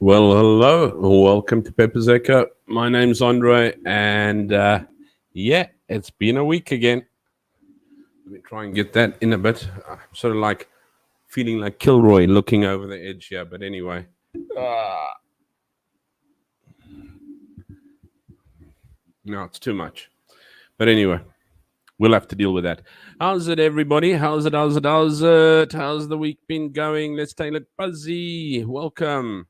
Well, hello, welcome to Pepper's Echo. My name's Andre, and yeah, it's been a week again. Let me try and get that in a bit. I'm sort of like feeling like Kilroy looking over the edge here, but anyway. Uh, no, it's too much. But anyway, we'll have to deal with that. How's it, everybody? How's the week been going? Let's take it buzzy. Welcome.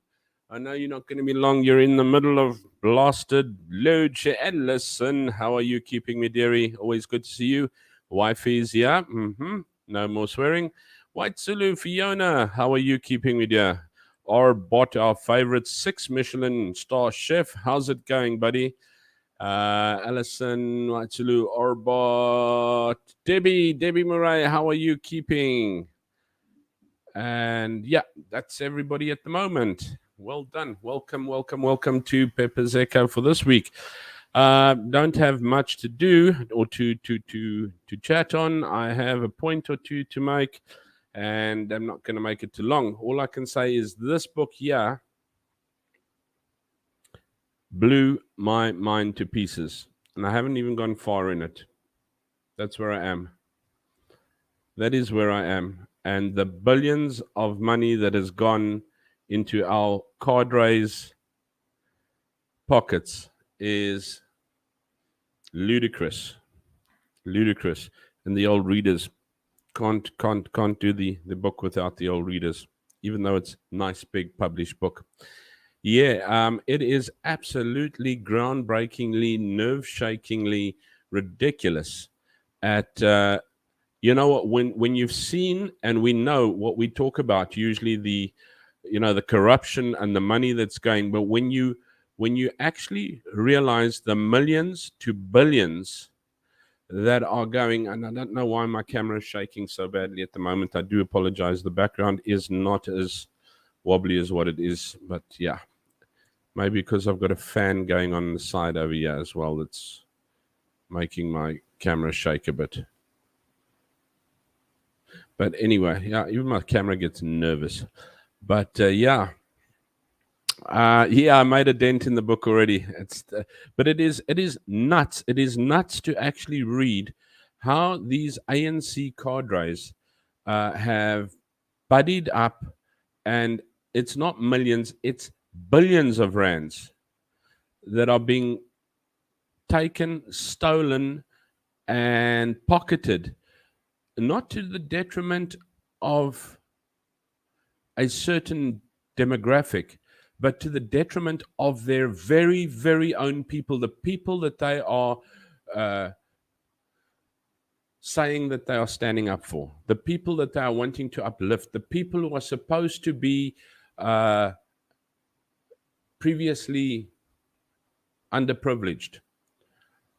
I know you're not going to be long. You're in the middle of blasted load. And listen, how are you keeping me, dearie? Always good to see you. Wifey's here. No more swearing. White Zulu, Fiona, how are you keeping me, dear? Our bot, our favorite 6 Michelin star chef. How's it going, buddy? Alison, White Zulu, Orbot, Debbie Murray, how are you keeping? And yeah, that's everybody at the moment. Well done. Welcome to Pepper's Echo for this week. Don't have much to do or to chat on. I have a point or two to make, and I'm not going to make it too long. All I can say is this book here blew my mind to pieces, and I haven't even gone far in it. That's where I am. That is where I am. And the billions of money that has gone into our cadres' pockets is ludicrous. And the old readers can't do the book without the old readers, even though it's nice big published book. Yeah, it is absolutely groundbreakingly, nerve-shakingly ridiculous at you know what, when you've seen, and we know what we talk about, usually the corruption and the money that's going, but when you actually realize the millions to billions that are going, and I don't know why my camera is shaking so badly at the moment. I do apologize. The background is not as wobbly as what it is, but yeah, maybe because I've got a fan going on the side over here as well that's making my camera shake a bit. But anyway, yeah, even my camera gets nervous. But yeah, I made a dent in the book already. But it is nuts. It is nuts to actually read how these ANC cadres have buddied up, and it's not millions, it's billions of rands that are being taken, stolen, and pocketed, not to the detriment of a certain demographic, but to the detriment of their very, very own people, the people that they are saying that they are standing up for, the people that they are wanting to uplift, the people who are supposed to be previously underprivileged.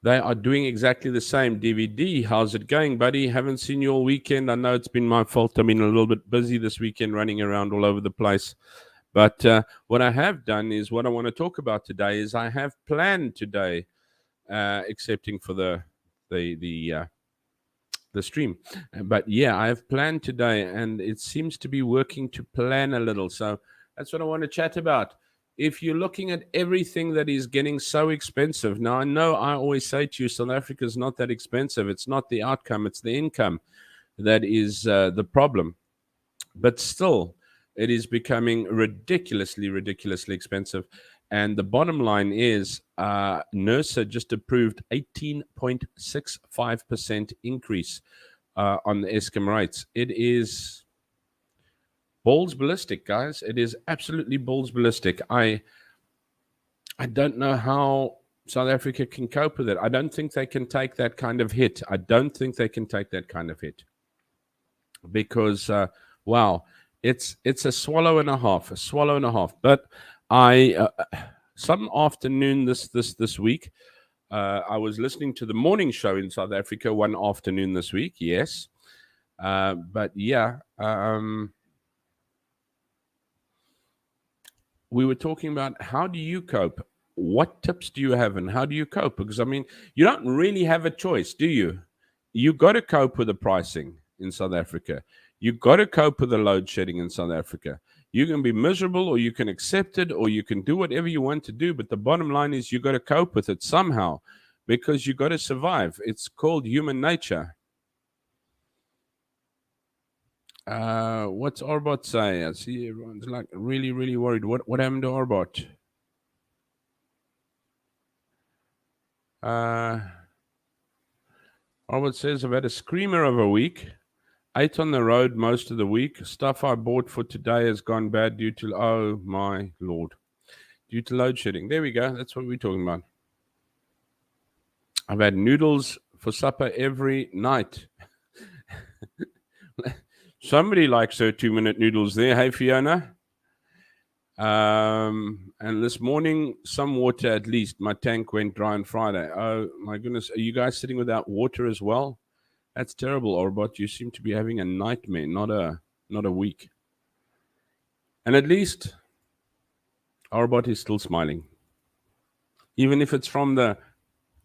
They are doing exactly the same. DVD, how's it going, buddy? Haven't seen you all weekend. I know it's been my fault. I've been a little bit busy this weekend, running around all over the place. But what I have done is, what I want to talk about today is, I have planned today, excepting for the stream. But yeah, I have planned today, and it seems to be working to plan a little. So that's what I want to chat about. If you're looking at everything that is getting so expensive, now I know I always say to you, South Africa is not that expensive. It's not the outcome, it's the income that is the problem. But still, it is becoming ridiculously expensive. And the bottom line is, NERSA just approved 18.65% increase on the Eskom rates. It is balls ballistic, guys. It is absolutely balls ballistic. I don't know how South Africa can cope with it. I don't think they can take that kind of hit. Because wow, it's a swallow and a half. But I some afternoon this week, I was listening to the morning show in South Africa one afternoon this week. Yes, but yeah. We were talking about, how do you cope? What tips do you have, and how do you cope? Because, I mean, you don't really have a choice, do you? You got to cope with the pricing in South Africa. You got to cope with the load shedding in South Africa. You can be miserable, or you can accept it, or you can do whatever you want to do. But the bottom line is you got to cope with it somehow, because you got to survive. It's called human nature. What's Arbot say? I see everyone's like really, really worried. What happened to Arbot? Arbot says, I've had a screamer of a week. 8 on the road most of the week. Stuff I bought for today has gone bad due to, oh my Lord, due to load shedding. There we go. That's what we're talking about. I've had noodles for supper every night. Somebody likes her 2-minute noodles there. Hey, Fiona. And this morning, some water at least. My tank went dry on Friday. Oh, my goodness. Are you guys sitting without water as well? That's terrible, Orbot. You seem to be having a nightmare, not a week. And at least Orbot is still smiling, even if it's from the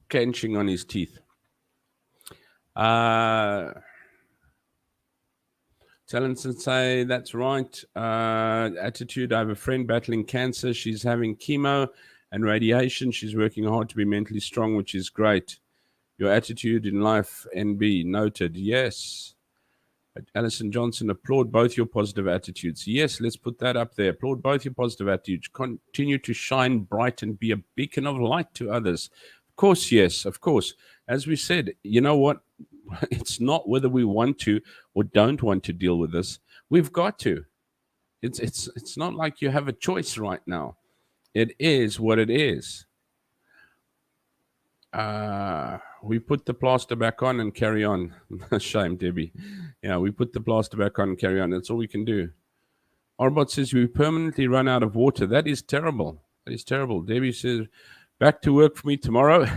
clenching on his teeth. Talenson say, that's right. Attitude, I have a friend battling cancer. She's having chemo and radiation. She's working hard to be mentally strong, which is great. Your attitude in life, NB, noted. Yes. Alison Johnson, applaud both your positive attitudes. Yes, let's put that up there. Applaud both your positive attitudes. Continue to shine bright and be a beacon of light to others. Of course, yes, of course. As we said, you know what? It's not whether we want to or don't want to deal with this. We've got to. It's not like you have a choice right now. It is what it is. We put the plaster back on and carry on. Shame, Debbie. Yeah, we put the plaster back on and carry on. That's all we can do. Arbot says we permanently run out of water. That is terrible. That is terrible. Debbie says, back to work for me tomorrow.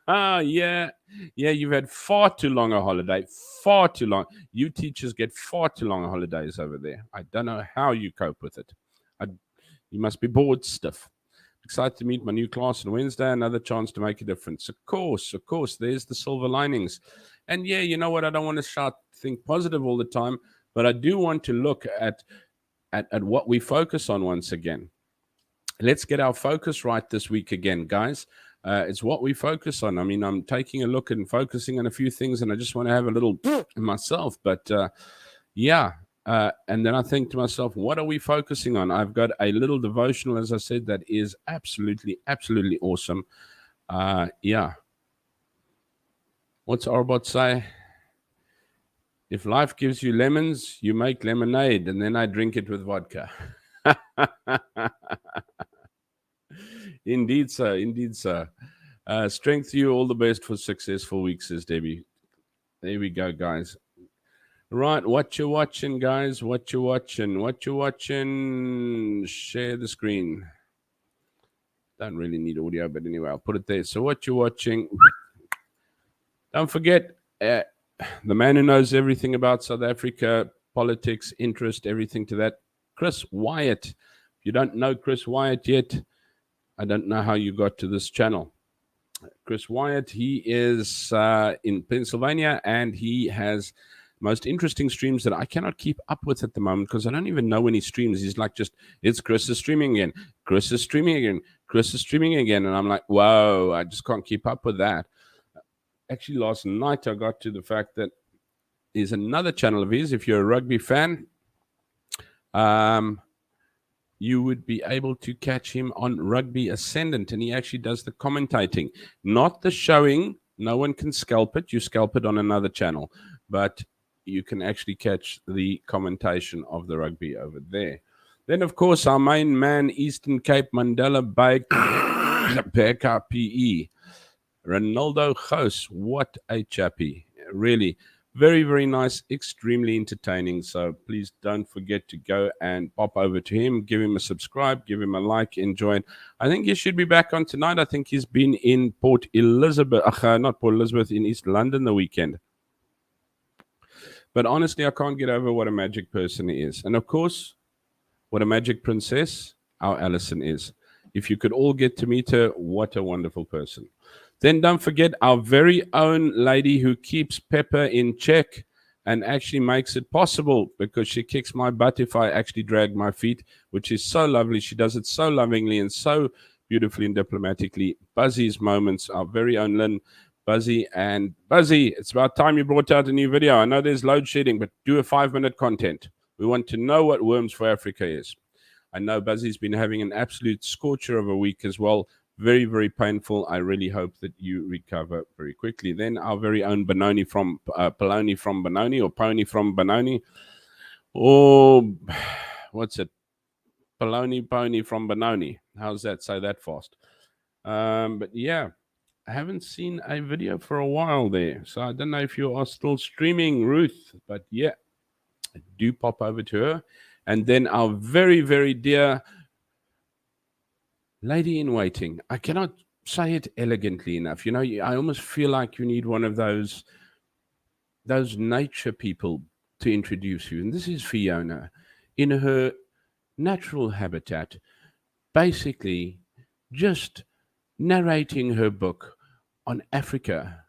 Yeah, you've had far too long a holiday. Far too long. You teachers get far too long holidays over there. I don't know how you cope with it. You must be bored stiff. Excited to meet my new class on Wednesday. Another chance to make a difference. Of course. There's the silver linings. And yeah, you know what? I don't want to think positive all the time, but I do want to look at what we focus on once again. Let's get our focus right this week again, guys. It's what we focus on. I mean, I'm taking a look and focusing on a few things, and I just want to have a little myself. But yeah. And then I think to myself, what are we focusing on? I've got a little devotional, as I said, that is absolutely, absolutely awesome. Yeah. What's Arbot say? If life gives you lemons, you make lemonade, and then I drink it with vodka. Indeed, sir. Strength to you. All the best for successful week, says Debbie. There we go, guys. Right, what you watching, guys? What you watching? Share the screen. Don't really need audio, but anyway, I'll put it there. So what you watching? Don't forget, the man who knows everything about South Africa, politics, interest, everything to that, Chris Wyatt. If you don't know Chris Wyatt yet, I don't know how you got to this channel. Chris Wyatt, he is in Pennsylvania, and he has most interesting streams that I cannot keep up with at the moment because I don't even know when he streams. He's like, it's Chris is streaming again. Chris is streaming again. And I'm like, whoa, I just can't keep up with that. Actually, last night I got to the fact that there's another channel of his. If you're a rugby fan, you would be able to catch him on Rugby Ascendant, and he actually does the commentating, not the showing. No one can scalp it. You scalp it on another channel, but you can actually catch the commentation of the rugby over there. Then, of course, our main man, Eastern Cape Mandela Bay, Pekka PE, Ronaldo Gous. What a chappie. Really, very, very nice, extremely entertaining. So please don't forget to go and pop over to him, give him a subscribe, give him a like, enjoy it. I think he should be back on tonight. I think he's been in Port Elizabeth, not Port Elizabeth, in East London the weekend. But honestly, I can't get over what a magic person he is. And of course, what a magic princess our Alison is. If you could all get to meet her, what a wonderful person. Then don't forget our very own lady who keeps Pepper in check, and actually makes it possible, because she kicks my butt if I actually drag my feet, which is so lovely. She does it so lovingly and so beautifully and diplomatically. Buzzy's moments, our very own Lynn. Buzzy, and Buzzy, it's about time you brought out a new video. I know there's load shedding, but do a 5-minute content. We want to know what Worms for Africa is. I know Buzzy's been having an absolute scorcher of a week as well. Very, very painful. I really hope that you recover very quickly. Then our very own Benoni from Poloni from Benoni, or Pony from Benoni, or what's it? Poloni Pony from Benoni. How's that? Say that fast. But yeah, I haven't seen a video for a while there, so I don't know if you are still streaming, Ruth. But yeah, do pop over to her. And then our very, very dear lady in waiting. I cannot say it elegantly enough. You know, I almost feel like you need one of those nature people to introduce you. And this is Fiona in her natural habitat, basically just narrating her book on Africa,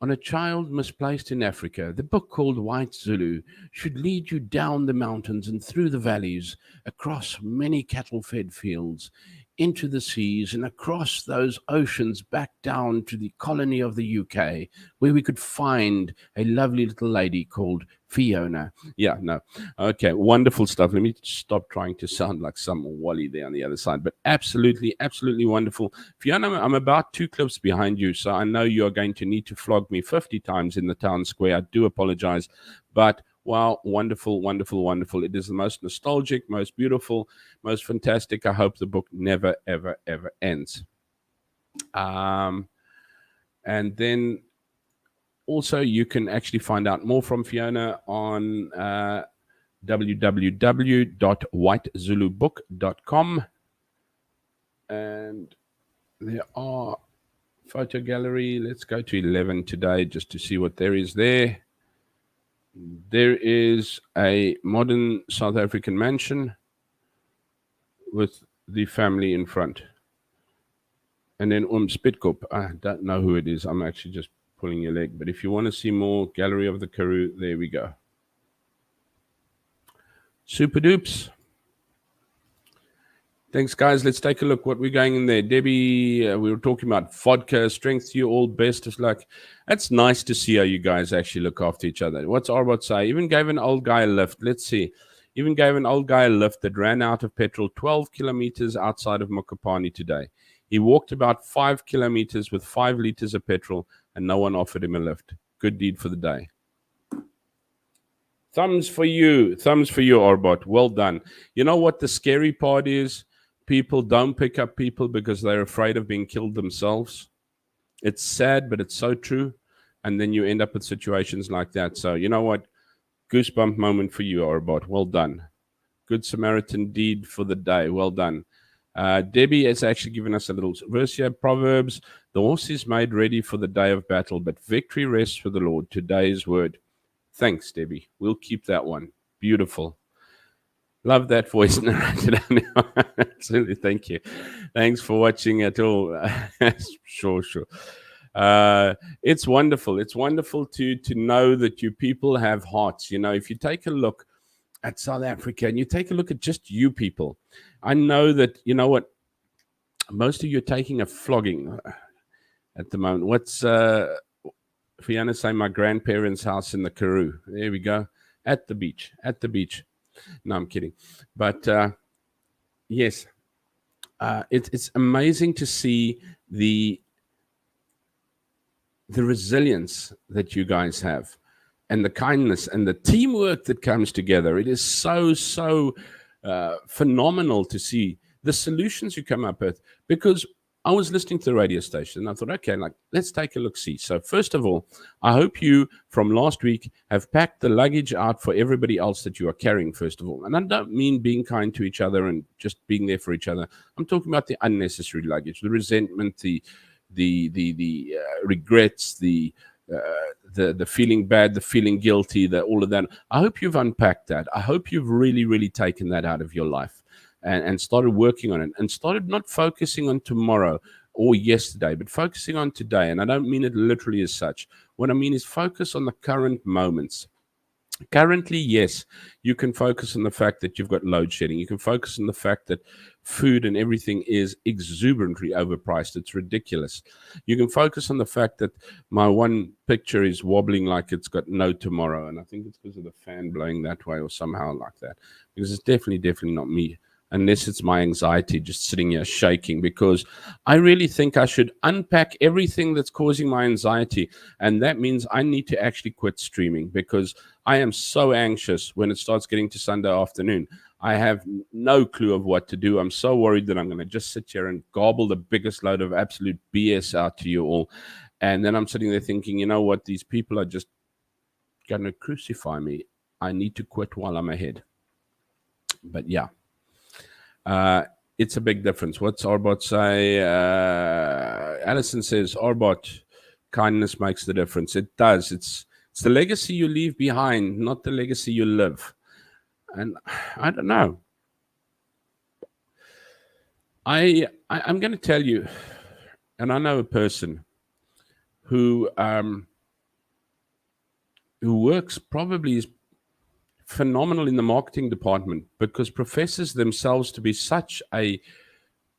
on a child misplaced in Africa. The book, called White Zulu, should lead you down the mountains and through the valleys, across many cattle-fed fields, into the seas, and across those oceans back down to the colony of the UK, where we could find a lovely little lady called Fiona. Yeah, no. Okay, wonderful stuff. Let me stop trying to sound like some Wally there on the other side. But absolutely, absolutely wonderful. Fiona, I'm about 2 clips behind you, so I know you're going to need to flog me 50 times in the town square. I do apologize. But wow, wonderful, wonderful, wonderful. It is the most nostalgic, most beautiful, most fantastic. I hope the book never, ever, ever ends. And then also, you can actually find out more from Fiona on www.whitezulubook.com. And there are photo gallery. Let's go to 11 today just to see what there is there. There is a modern South African mansion with the family in front. And then Spitkop. I don't know who it is. I'm actually just pulling your leg. But if you want to see more, Gallery of the Karoo, there we go. Super dupes. Thanks, guys. Let's take a look what we're going in there. Debbie, we were talking about vodka. Strength to you all, best of luck. That's nice to see how you guys actually look after each other. What's Arbot say? Even gave an old guy a lift. Let's see. Even gave an old guy a lift that ran out of petrol 12 kilometers outside of Mokopane today. He walked about 5 kilometers with 5 liters of petrol, and no one offered him a lift. Good deed for the day. Thumbs for you. Thumbs for you, Arbot. Well done. You know what the scary part is? People don't pick up people because they're afraid of being killed themselves. It's sad, but it's so true. And then you end up with situations like that. So, you know what? Goosebump moment for you, Arbot. Well done. Good Samaritan deed for the day. Well done. Debbie has actually given us a little verse here. Proverbs, the horse is made ready for the day of battle, but victory rests for the Lord. Today's word. Thanks, Debbie. We'll keep that one. Beautiful. Love that voice narrated. Absolutely. Thank you. Thanks for watching at all. Sure. It's wonderful. It's wonderful to know that you people have hearts. You know, if you take a look at South Africa and you take a look at just you people, I know that, you know what, most of you are taking a flogging at the moment. What's Fiona saying? My grandparents' house in the Karoo. There we go. At the beach. No, I'm kidding. But yes, it's amazing to see the resilience that you guys have, and the kindness and the teamwork that comes together. It is so phenomenal to see the solutions you come up with. Because I was listening to the radio station and I thought, okay, let's take a look-see. So first of all, I hope you, from last week, have packed the luggage out for everybody else that you are carrying, first of all. And I don't mean being kind to each other and just being there for each other. I'm talking about the unnecessary luggage, the resentment, the regrets, the feeling bad, the feeling guilty, all of that. I hope you've unpacked that. I hope you've really taken that out of your life. And started working on it, and started not focusing on tomorrow or yesterday, but focusing on today. And I don't mean it literally as such. What I mean is focus on the current moments. Currently, yes, you can focus on the fact that you've got load shedding. You can focus on the fact that food and everything is exuberantly overpriced. It's ridiculous. You can focus on the fact that my one picture is wobbling like it's got no tomorrow. And I think it's because of the fan blowing that way or somehow like that. Because it's definitely not me. Unless it's my anxiety just sitting here shaking, because I really think I should unpack everything that's causing my anxiety. And that means I need to actually quit streaming, because I am so anxious when it starts getting to Sunday afternoon. I have no clue of what to do. I'm so worried that I'm going to just sit here and gobble the biggest load of absolute BS out to you all. And then I'm sitting there thinking, you know what? These people are just going to crucify me. I need to quit while I'm ahead. But yeah. It's a big difference. What's Arbot say? Alison says, Arbot, kindness makes the difference. It does. It's the legacy you leave behind, not the legacy you live. And I don't know. I'm going to tell you, and I know a person who works probably is phenomenal in the marketing department, because professes themselves to be such a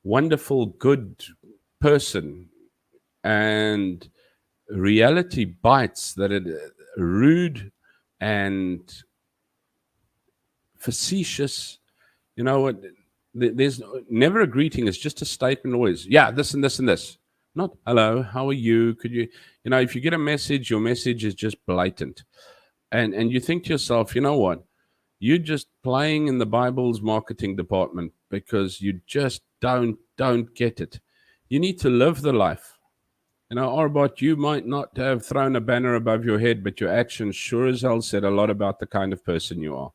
wonderful, good person, and reality bites that it rude and facetious. You know what? There's never a greeting. It's just a statement always. Yeah, this and this and this. Not hello, how are you? Could you, if you get a message, your message is just blatant. And you think to yourself, you know what? You're just playing in the Bible's marketing department, because you just don't get it. You need to live the life. Arbot, you might not have thrown a banner above your head, but your actions sure as hell said a lot about the kind of person you are.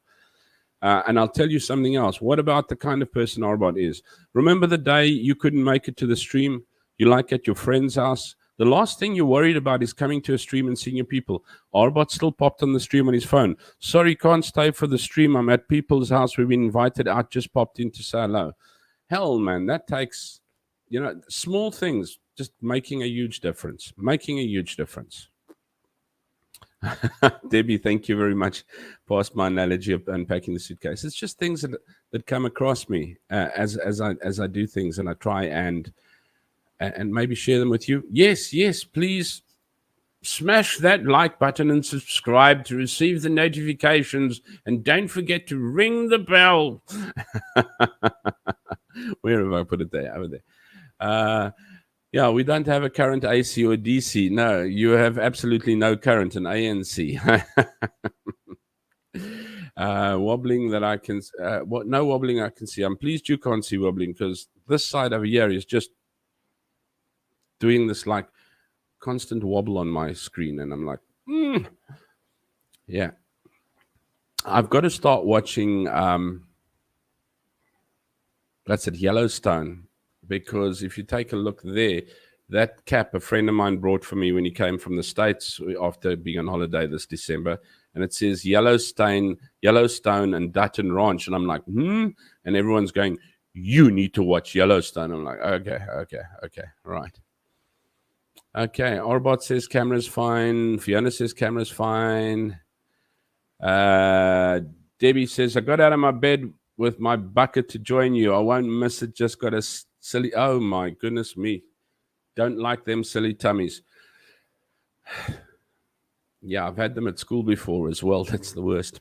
And I'll tell you something else. What about the kind of person Arbot is? Remember the day you couldn't make it to the stream? You like at your friend's house? The last thing you're worried about is coming to a stream and seeing your people. Arbot still popped on the stream on his phone. Sorry, can't stay for the stream. I'm at people's house. We've been invited out. Just popped in to say hello. Hell, man, that takes, small things just making a huge difference. Making a huge difference. Debbie, thank you very much. Past my analogy of unpacking the suitcase. It's just things that come across me as I do things, and I try and maybe share them with you. Yes, please smash that like button and subscribe to receive the notifications, and don't forget to ring the bell. Where have I put it there? Over there. Yeah, we don't have a current AC or DC. No, you have absolutely no current in ANC. Wobbling that I can, no wobbling I can see. I'm pleased you can't see wobbling, because this side over here is just doing this like constant wobble on my screen, and I'm like, yeah. I've got to start watching. That's at Yellowstone. Because if you take a look there, that cap a friend of mine brought for me when he came from the States after being on holiday this December, and it says Yellowstone and Dutton Ranch, and I'm like, and everyone's going, you need to watch Yellowstone. I'm like, okay, right. Okay, Arbot says camera's fine. Fiona says camera's fine. Debbie says, I got out of my bed with my bucket to join you. I won't miss it. Just got a silly. Oh my goodness me. Don't like them silly tummies. Yeah, I've had them at school before as well. That's the worst.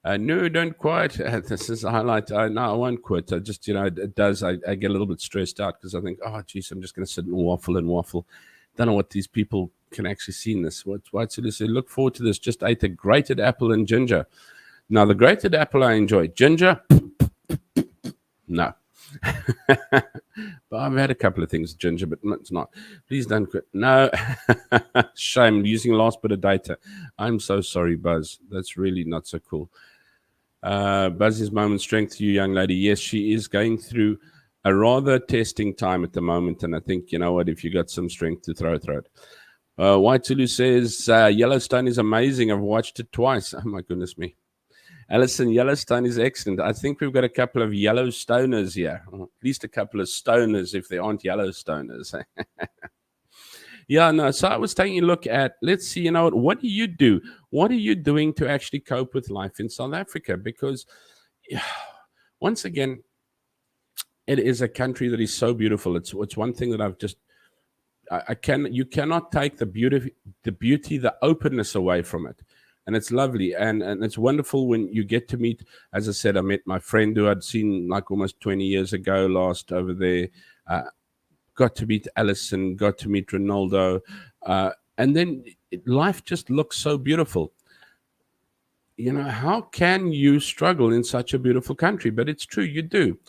No, don't quit. This is a highlight. No, I won't quit. I just, it does. I get a little bit stressed out, because I think, oh, geez, I'm just going to sit and waffle. Don't know what these people can actually see in this. What's it say? Look forward to this. Just ate a grated apple and ginger. Now, the grated apple I enjoy. Ginger? No. But I've had a couple of things, ginger, but it's not. Please don't quit. No. Shame, using last bit of data. I'm so sorry, Buzz. That's really not so cool. Buzz's moment strength to you, young lady. Yes, she is going through a rather testing time at the moment, and I think, you know what, if you got some strength to throw it. White Zulu says, Yellowstone is amazing. I've watched it twice. Oh, my goodness me. Alison, Yellowstone is excellent. I think we've got a couple of Yellowstoners here, or at least a couple of stoners if there aren't Yellowstoners. Yeah, no. So I was taking a look at, let's see, what do you do? What are you doing to actually cope with life in South Africa? Because yeah, once again, it is a country that is so beautiful. It's one thing that I can you cannot take the beauty, the openness away from it. And it's lovely, and it's wonderful when you get to meet. As I said, I met my friend who I'd seen like almost 20 years ago last over there. Uh, got to meet Alison, got to meet Ronaldo, and then life just looks so beautiful. How can you struggle in such a beautiful country? But it's true, you do.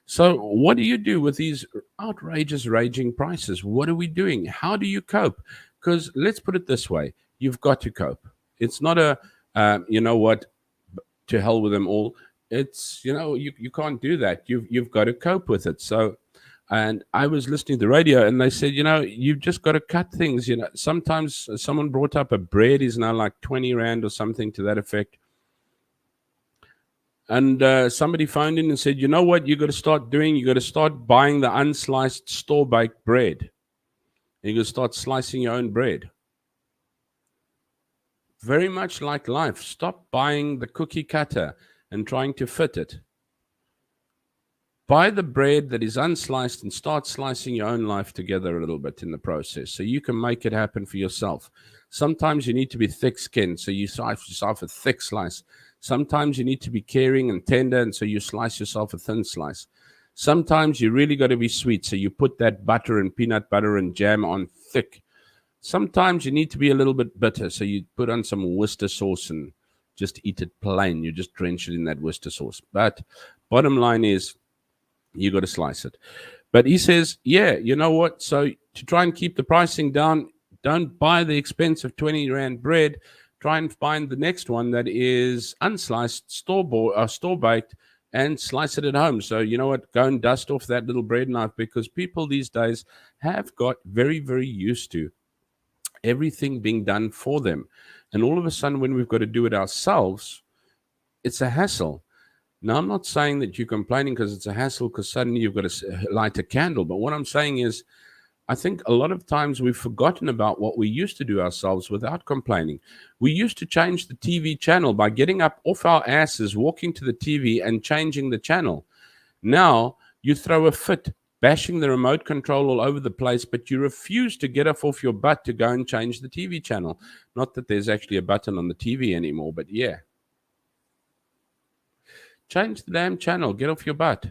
So, what do you do with these outrageous, raging prices? What are we doing? How do you cope? Because let's put it this way: you've got to cope. It's not a, you know what, to hell with them all. It's you can't do that. You've got to cope with it. So, and I was listening to the radio, and they said, you've just got to cut things. Sometimes someone brought up a bread is now like 20 rand or something to that effect. And somebody phoned in and said, you know what you got to start doing? You got to start buying the unsliced store baked bread. And you got to start slicing your own bread. Very much like life. Stop buying the cookie cutter and trying to fit it. Buy the bread that is unsliced and start slicing your own life together a little bit in the process so you can make it happen for yourself. Sometimes you need to be thick-skinned, so you slice yourself a thick slice. Sometimes you need to be caring and tender, and so you slice yourself a thin slice. Sometimes you really got to be sweet, so you put that butter and peanut butter and jam on thick. Sometimes you need to be a little bit bitter, so you put on some Worcester sauce and just eat it plain. You just drench it in that Worcester sauce. But bottom line is, you got to slice it. But he says, yeah, you know what? So to try and keep the pricing down, don't buy the expensive 20 rand bread. Try and find the next one that is unsliced, store baked, and slice it at home. So you know what? Go and dust off that little bread knife, because people these days have got very, very used to everything being done for them. And all of a sudden, when we've got to do it ourselves, it's a hassle. Now, I'm not saying that you're complaining because it's a hassle because suddenly you've got to light a candle. But what I'm saying is, I think a lot of times we've forgotten about what we used to do ourselves without complaining. We used to change the TV channel by getting up off our asses, walking to the TV and changing the channel. Now, you throw a fit, bashing the remote control all over the place, but you refuse to get off your butt to go and change the TV channel. Not that there's actually a button on the TV anymore, but yeah. Change the damn channel. Get off your butt.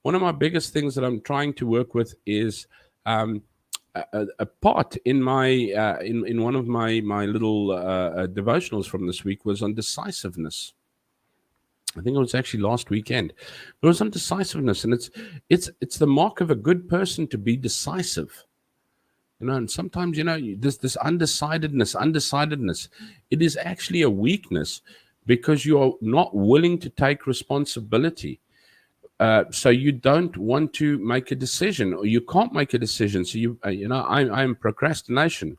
One of my biggest things that I'm trying to work with is a part in my in one of my little devotionals from this week was on decisiveness. I think it was actually last weekend. But it was on decisiveness, and it's the mark of a good person to be decisive. And sometimes this undecidedness, it is actually a weakness because you are not willing to take responsibility. So you don't want to make a decision, or you can't make a decision. So I'm procrastination.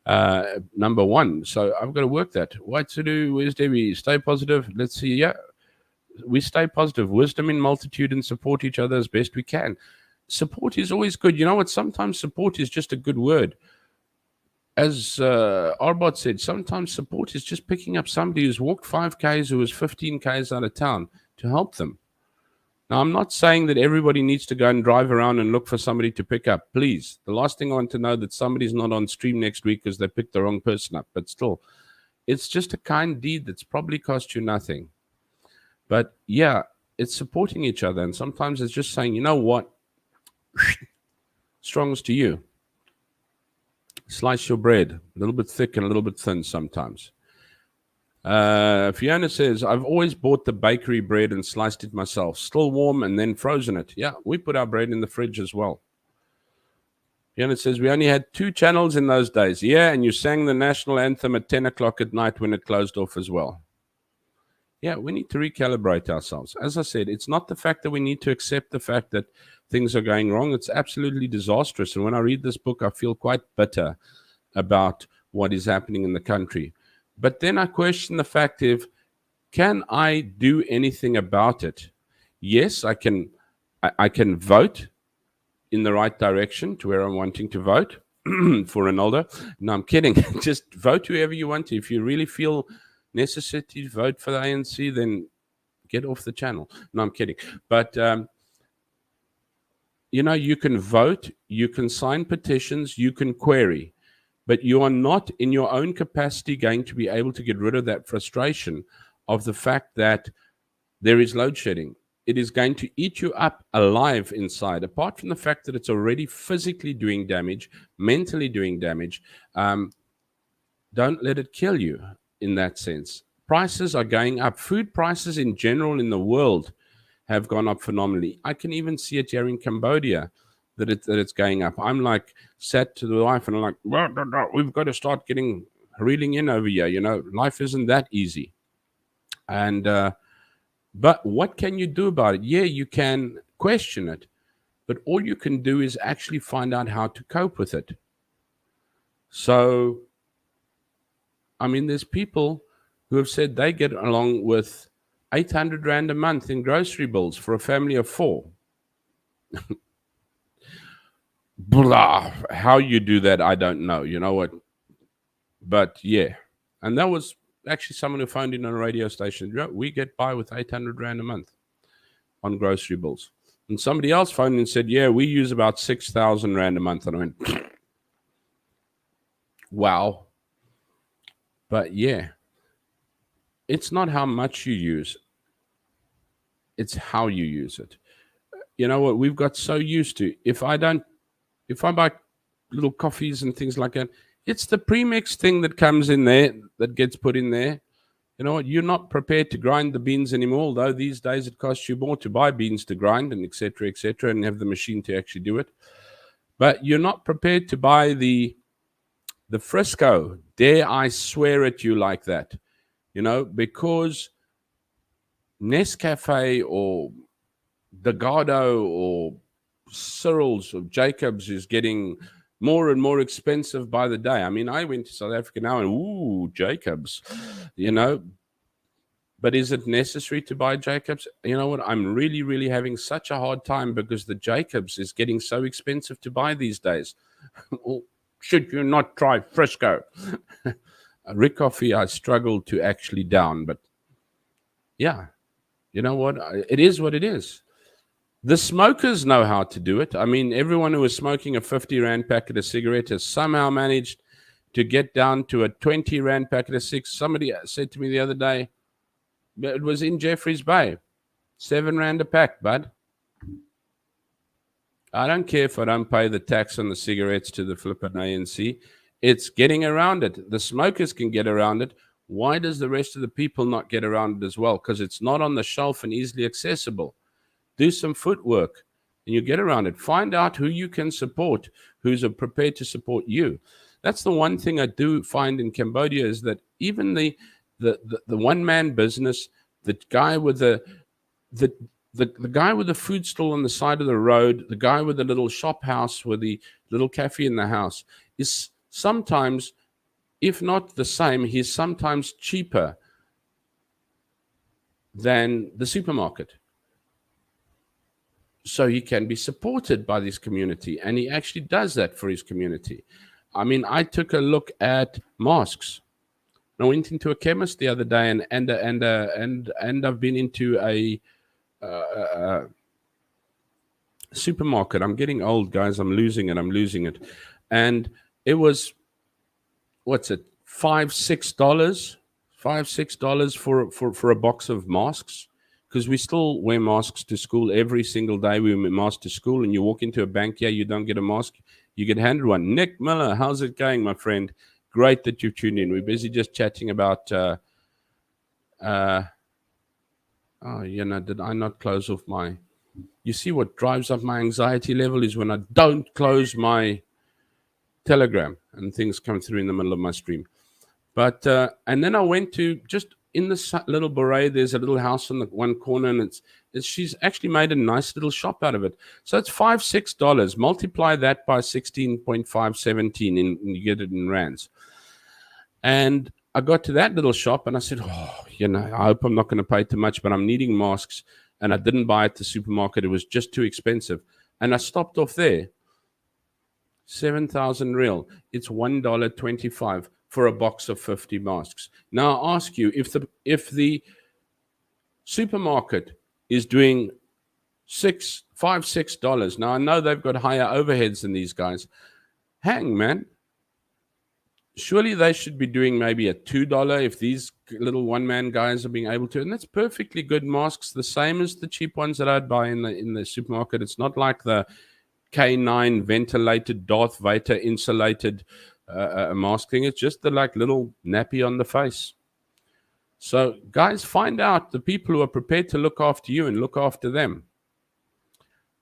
Number one. So I've got to work that. What to do? Where's Debbie? Stay positive. Let's see. Yeah, we stay positive. Wisdom in multitude, and support each other as best we can. Support is always good. You know what? Sometimes support is just a good word. As Arbot said, sometimes support is just picking up somebody who's walked 5Ks, who was 15Ks out of town, to help them. Now, I'm not saying that everybody needs to go and drive around and look for somebody to pick up. Please. The last thing I want to know that somebody's not on stream next week because they picked the wrong person up. But still, it's just a kind deed that's probably cost you nothing. But yeah, it's supporting each other. And sometimes it's just saying, you know what? Strong's to you. Slice your bread, a little bit thick and a little bit thin sometimes. Fiona says, I've always bought the bakery bread and sliced it myself, still warm, and then frozen it. Yeah, we put our bread in the fridge as well. Fiona says, we only had 2 channels in those days. Yeah, and you sang the national anthem at 10 o'clock at night when it closed off as well. Yeah, we need to recalibrate ourselves. As I said, it's not the fact that we need to accept the fact that things are going wrong. It's absolutely disastrous. And when I read this book, I feel quite bitter about what is happening in the country. But then I question the fact of, can I do anything about it? Yes, I can vote in the right direction to where I'm wanting to vote. for Ronaldo. No, I'm kidding. Just vote whoever you want to. If you really feel necessity to vote for the ANC, then get off the channel. No, I'm kidding. But you can vote, you can sign petitions, you can query, but you are not in your own capacity going to be able to get rid of that frustration of the fact that there is load shedding. It is going to eat you up alive inside, apart from the fact that it's already physically doing damage, mentally doing damage. Don't let it kill you in that sense. Prices are going up. Food prices in general in the world have gone up phenomenally. I can even see it here in Cambodia that it's going up. I'm like sat to the wife and I'm like, well, we've got to start reeling in over here. Life isn't that easy. And but what can you do about it? Yeah, you can question it, but all you can do is actually find out how to cope with it. So, I mean, there's people who have said they get along with 800 Rand a month in grocery bills for a family of 4. Blah. How you do that, I don't know. You know what? But yeah. And that was actually someone who phoned in on a radio station. We get by with 800 Rand a month on grocery bills. And somebody else phoned in and said, yeah, we use about 6,000 Rand a month. And I went, wow. But yeah, it's not how much you use. It's how you use it. You know what? We've got so used to, if I buy little coffees and things like that, it's the premix thing that comes in there that gets put in there. You know what? You're not prepared to grind the beans anymore, although these days it costs you more to buy beans to grind and et cetera, and have the machine to actually do it. But you're not prepared to buy the Frisco. Dare I swear at you like that? Because Nescafe or Delgado or Cyril's or Jacobs is getting more and more expensive by the day. I mean, I went to South Africa now and, ooh, Jacobs, But is it necessary to buy Jacobs? You know what? I'm really, really having such a hard time because the Jacobs is getting so expensive to buy these days. Well, should you not try Frisco? Rick Coffee, I struggled to actually down, but yeah, you know what? It is what it is. The smokers know how to do it. I mean, everyone who was smoking a 50 Rand packet of cigarette has somehow managed to get down to a 20 Rand packet of six. Somebody said to me the other day, it was in Jeffreys Bay, 7 Rand a pack, bud. I don't care if I don't pay the tax on the cigarettes to the flippin' ANC. It's getting around it. The smokers can get around it. Why does the rest of the people not get around it as well? Because it's not on the shelf and easily accessible. Do some footwork and you get around it. Find out who you can support, who's prepared to support you. That's the one thing I do find in Cambodia is that even the one-man business, the guy with the guy with the food stall on the side of the road, the guy with the little shop house with the little cafe in the house is sometimes, if not the same, he's sometimes cheaper than the supermarket. So he can be supported by this community, and he actually does that for his community. I mean, I took a look at masks. I went into a chemist the other day, and I've been into a supermarket. I'm getting old, guys. I'm losing it. And it was, what's it, $5-6 for a box of masks, because we still wear masks to school every single day. We wear masks to school, and you walk into a bank, you don't get a mask, you get handed one. Nick Miller, how's it going, my friend? Great that you've tuned in. We're busy just chatting about did I not close off my... You see what drives up my anxiety level is when I don't close my Telegram and things come through in the middle of my stream. But and then I went to, just in this little beret, there's a little house in the one corner, and she's actually made a nice little shop out of it. So it's $5-6. Multiply that by 16.517 and you get it in rands. And I got to that little shop and I said, I hope I'm not going to pay too much, but I'm needing masks. And I didn't buy it at the supermarket. It was just too expensive. And I stopped off there. 7,000 real. It's $1.25 for a box of 50 masks. Now I ask you, if the supermarket is doing $6. Now I know they've got higher overheads than these guys. Hang man, surely they should be doing maybe a $2 if these little one-man guys are being able to. And that's perfectly good masks, the same as the cheap ones that I'd buy in the supermarket. It's not like the K9 ventilated Darth Vader insulated mask thing. It's just the like little nappy on the face. So guys, find out the people who are prepared to look after you and look after them.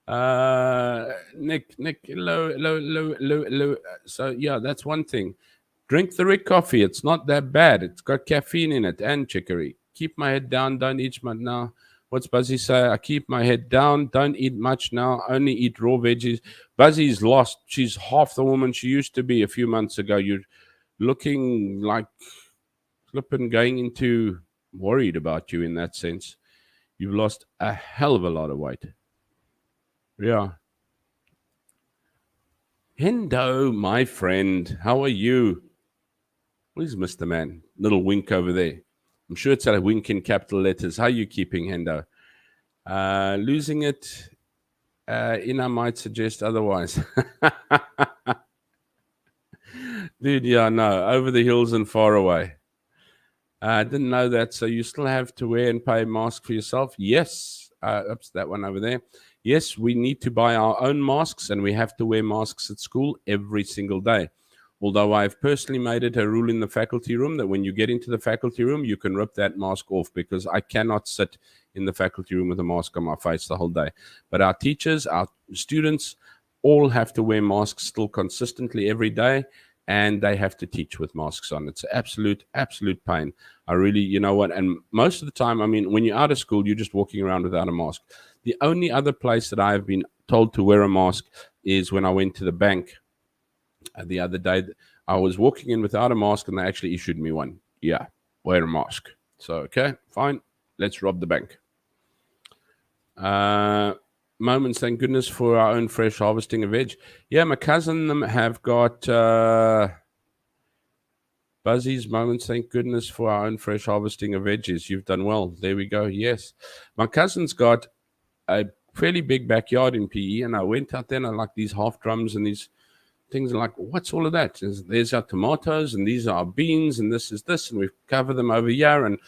Nick, low. So yeah, that's one thing. Drink the Rick coffee. It's not that bad. It's got caffeine in it and chicory. Keep my head down. Don't eat much now. What's Buzzy say? I keep my head down. Don't eat much now. Only eat raw veggies. Buzzy's lost. She's half the woman she used to be a few months ago. You're looking like flipping going into worried about you in that sense. You've lost a hell of a lot of weight. Yeah. Hendo, my friend. How are you? Where's Mr. Man? Little wink over there. I'm sure it's a wink in capital letters. How are you keeping, Hendo? Losing it, Ina might suggest otherwise. Dude, yeah, no. Over the hills and far away. I didn't know that. So you still have to wear and pay a mask for yourself? Yes. Oops, that one over there. Yes, we need to buy our own masks, and we have to wear masks at school every single day. Although I've personally made it a rule in the faculty room that when you get into the faculty room, you can rip that mask off, because I cannot sit in the faculty room with a mask on my face the whole day. But our teachers, our students, all have to wear masks still consistently every day, and they have to teach with masks on. It's absolute pain. I really, you know what, and most of the time, I mean, when you're out of school, you're just walking around without a mask. The only other place that I have been told to wear a mask is when I went to the bank the other day. I was walking in without a mask, and they actually issued me one. Yeah, wear a mask. So, okay, fine. Let's rob the bank. Moments, thank goodness for our own fresh harvesting of veg. Yeah, my cousin them have got Buzzy's moments, thank goodness for our own fresh harvesting of veggies. You've done well. There we go. Yes. My cousin's got a fairly big backyard in PE, and I went out there and I like these half drums and these things are like, what's all of that? There's our tomatoes and these are our beans and this is this, and we've covered them over here and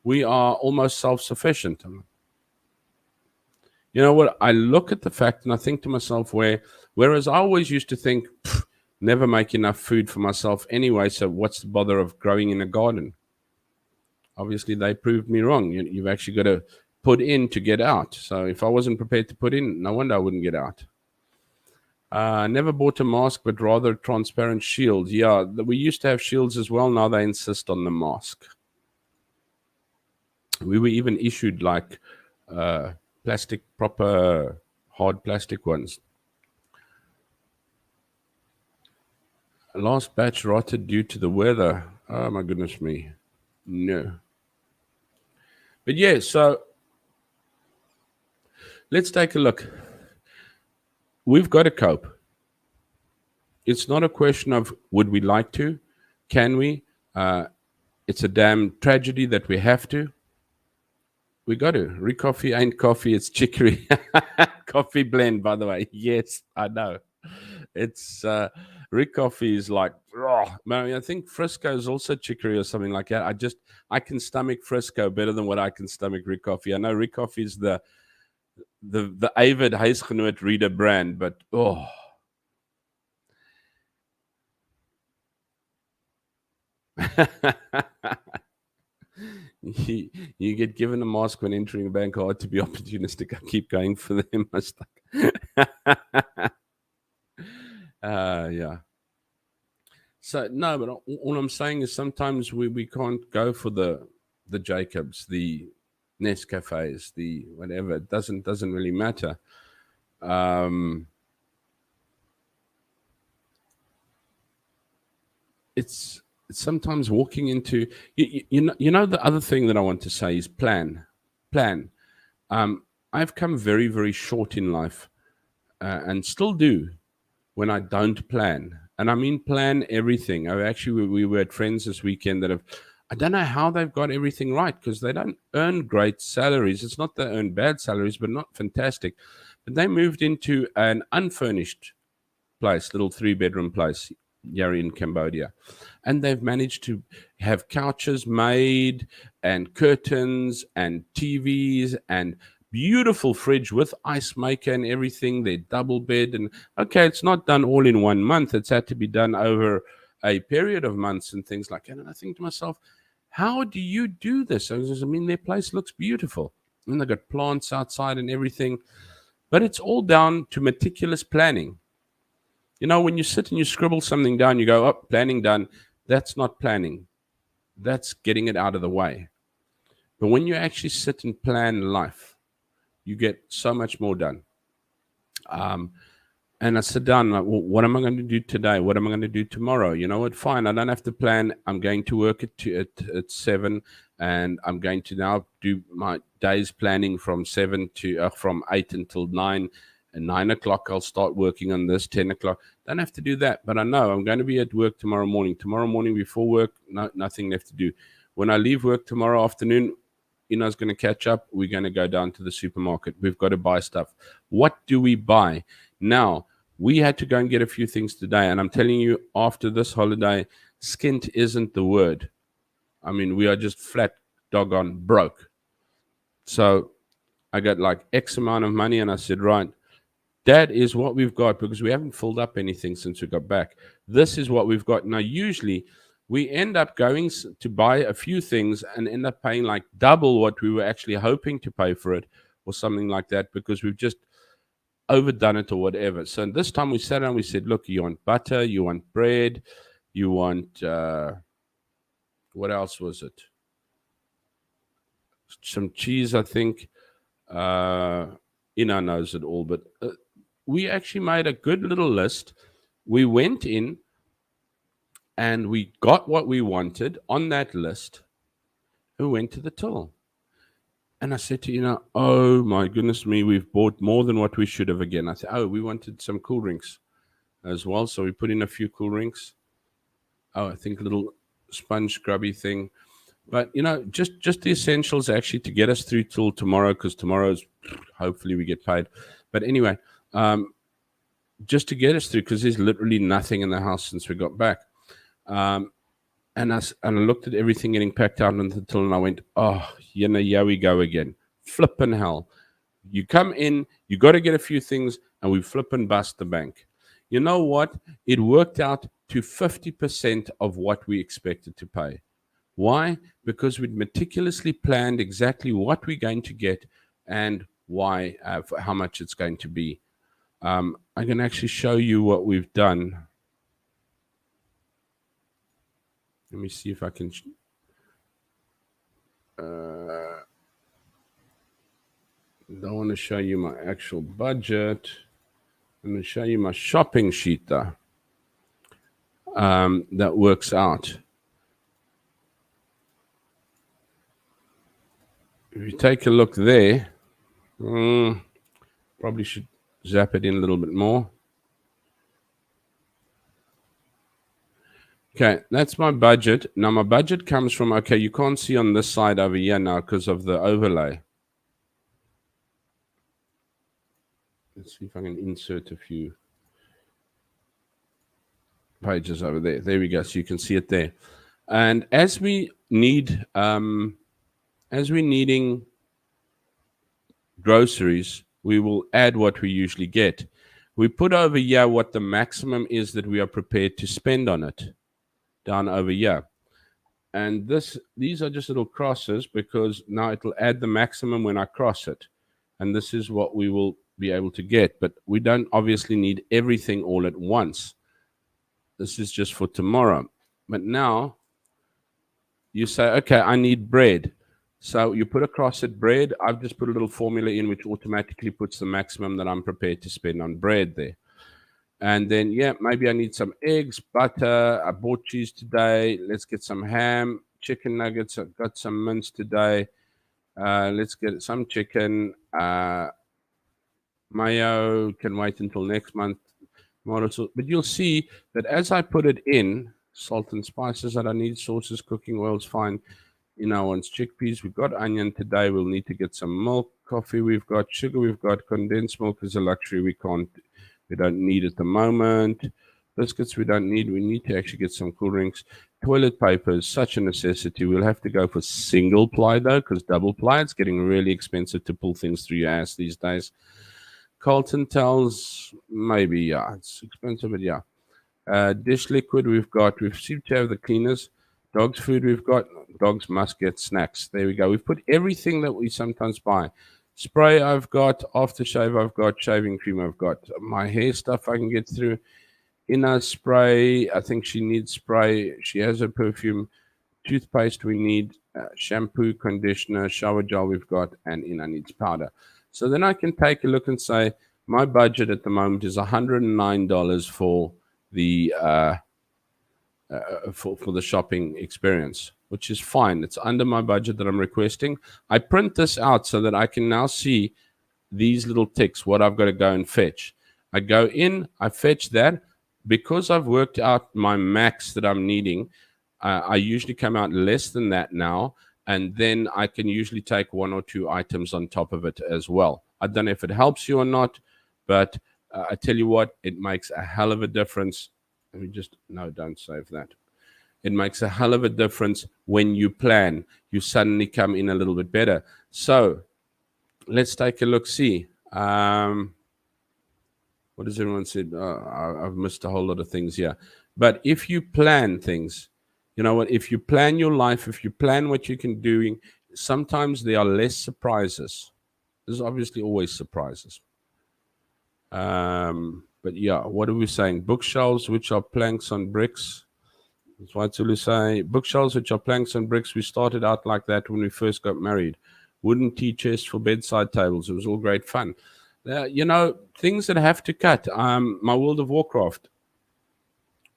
we are almost self-sufficient. You know what? I look at the fact and I think to myself, whereas I always used to think, never make enough food for myself anyway, so what's the bother of growing in a garden? Obviously, they proved me wrong. You've actually got to put in to get out. So if I wasn't prepared to put in, no wonder I wouldn't get out. Never bought a mask, but rather a transparent shield. Yeah, we used to have shields as well. Now they insist on the mask. We were even issued like plastic, proper hard plastic ones. Last batch rotted due to the weather. Oh my goodness me. No. But yeah, so let's take a look. We've got to cope. It's not a question of would we like to, can we? It's a damn tragedy that we have to. We got to. Rick coffee ain't coffee, it's chicory. Coffee blend, by the way. Yes, I know. It's Rick coffee is like, I think Frisco is also chicory or something like that. I can stomach Frisco better than what I can stomach Rick coffee. I know Rick coffee is the avid huisgenoot reader brand, but you get given a mask when entering a bank. Hard to be opportunistic. I keep going for them. Yeah. So no, but all I'm saying is sometimes we can't go for the Jacobs, the Nescafes, the whatever. It doesn't really matter. It's sometimes walking into you know the other thing that I want to say is plan. I've come very, very short in life, and still do. when I don't plan. And I mean plan everything. I actually we were at friends this weekend that have, I don't know how they've got everything right because they don't earn great salaries. It's not they earn bad salaries, but not fantastic. But they moved into an unfurnished place, little 3-bedroom place here in Cambodia. And they've managed to have couches made and curtains and TVs and beautiful fridge with ice maker and everything. Their double bed. And okay, it's not done all in 1 month. It's had to be done over a period of months and things like that. And I think to myself, how do you do this? I mean, their place looks beautiful. And they've got plants outside and everything. But it's all down to meticulous planning. You know, when you sit and you scribble something down, you go, oh, planning done. That's not planning. That's getting it out of the way. But when you actually sit and plan life, you get so much more done. And I sit down, like, well, what am I going to do today? What am I going to do tomorrow? You know what? Fine. I don't have to plan. I'm going to work at 7, and I'm going to now do my day's planning from 7 to from 8 until 9. And 9 o'clock, I'll start working on this. 10 o'clock, don't have to do that. But I know I'm going to be at work tomorrow morning. Tomorrow morning before work, nothing left to do. When I leave work tomorrow afternoon, Ina's going to catch up. We're going to go down to the supermarket. We've got to buy stuff. What do we buy? Now, we had to go and get a few things today. And I'm telling you, after this holiday, skint isn't the word. I mean, we are just flat doggone broke. So I got like X amount of money. And I said, right, that is what we've got because we haven't filled up anything since we got back. This is what we've got. Now, usually we end up going to buy a few things and end up paying like double what we were actually hoping to pay for it or something like that because we've just overdone it or whatever. So this time we sat down, we said, look, you want butter, you want bread, you want, what else was it? Some cheese, I think. Ina knows it all, but we actually made a good little list. We went in and we got what we wanted on that list. We went to the till. And I said to Ina, oh my goodness me, we've bought more than what we should have again. I said, oh, we wanted some cool drinks as well. So we put in a few cool drinks. Oh, I think a little sponge scrubby thing. But, you know, just the essentials actually to get us through till tomorrow because tomorrow's hopefully we get paid. But anyway, just to get us through because there's literally nothing in the house since we got back. And I looked at everything getting packed out on the till and I went, oh, you know, here we go again. Flippin' hell. You come in, you got to get a few things, and we flip and bust the bank. You know what? It worked out to 50% of what we expected to pay. Why? Because we'd meticulously planned exactly what we're going to get and why, for how much it's going to be. I can actually show you what we've done. Let me see if I can. Don't want to show you my actual budget. I'm going to show you my shopping sheet though. That works out. If you take a look there, probably should zap it in a little bit more. Okay, that's my budget. Now my budget comes from, okay, you can't see on this side over here now because of the overlay. Let's see if I can insert a few pages over there. There we go. So you can see it there. And as we need, as we're needing groceries, we will add what we usually get. We put over here what the maximum is that we are prepared to spend on it, down over here. And these are just little crosses because now it'll add the maximum when I cross it. And this is what we will be able to get. But we don't obviously need everything all at once. This is just for tomorrow. But now you say, okay, I need bread. So you put across it bread. I've just put a little formula in which automatically puts the maximum that I'm prepared to spend on bread there. And then, yeah, maybe I need some eggs, butter. I bought cheese today. Let's get some ham, chicken nuggets. I've got some mince today. Let's get some chicken. Mayo can wait until next month. But you'll see that as I put it in, salt and spices, I don't need sauces, cooking oils, fine. Once chickpeas, we've got onion today. We'll need to get some milk, coffee. We've got sugar. We've got condensed milk is a luxury we don't need at the moment. Biscuits we don't need. We need to actually get some cool drinks. Toilet paper is such a necessity. We'll have to go for single ply though, because double ply it's getting really expensive to pull things through your ass these days. Carlton towels, maybe, yeah, it's expensive, but yeah. Dish liquid we seem to have the cleaners. Dogs food we've got. Dogs must get snacks. There we go. We've put everything that we sometimes buy. Spray I've got. Aftershave I've got. Shaving cream I've got. My hair stuff I can get through. Inner spray, I think she needs spray. She has her perfume. Toothpaste we need. Shampoo, conditioner, shower gel we've got. And Inna needs powder. So then I can take a look and say my budget at the moment is $109 for the for the shopping experience, which is fine. It's under my budget that I'm requesting. I print this out so that I can now see these little ticks, what I've got to go and fetch. I go in, I fetch that. Because I've worked out my max that I'm needing, I usually come out less than that now, and then I can usually take one or two items on top of it as well. I don't know if it helps you or not, but I tell you what, it makes a hell of a difference. Let me just, no, don't save that. It makes a hell of a difference when you plan. You suddenly come in a little bit better. So let's take a look, see. What does everyone say? I've missed a whole lot of things here. But if you plan things, you know what? If you plan your life, if you plan what you can do, sometimes there are less surprises. There's obviously always surprises. But yeah, what are we saying? Bookshelves, which are planks on bricks. That's why Tulu say bookshelves, which are planks on bricks. We started out like that when we first got married. Wooden tea chests for bedside tables. It was all great fun. Things that have to cut. My World of Warcraft,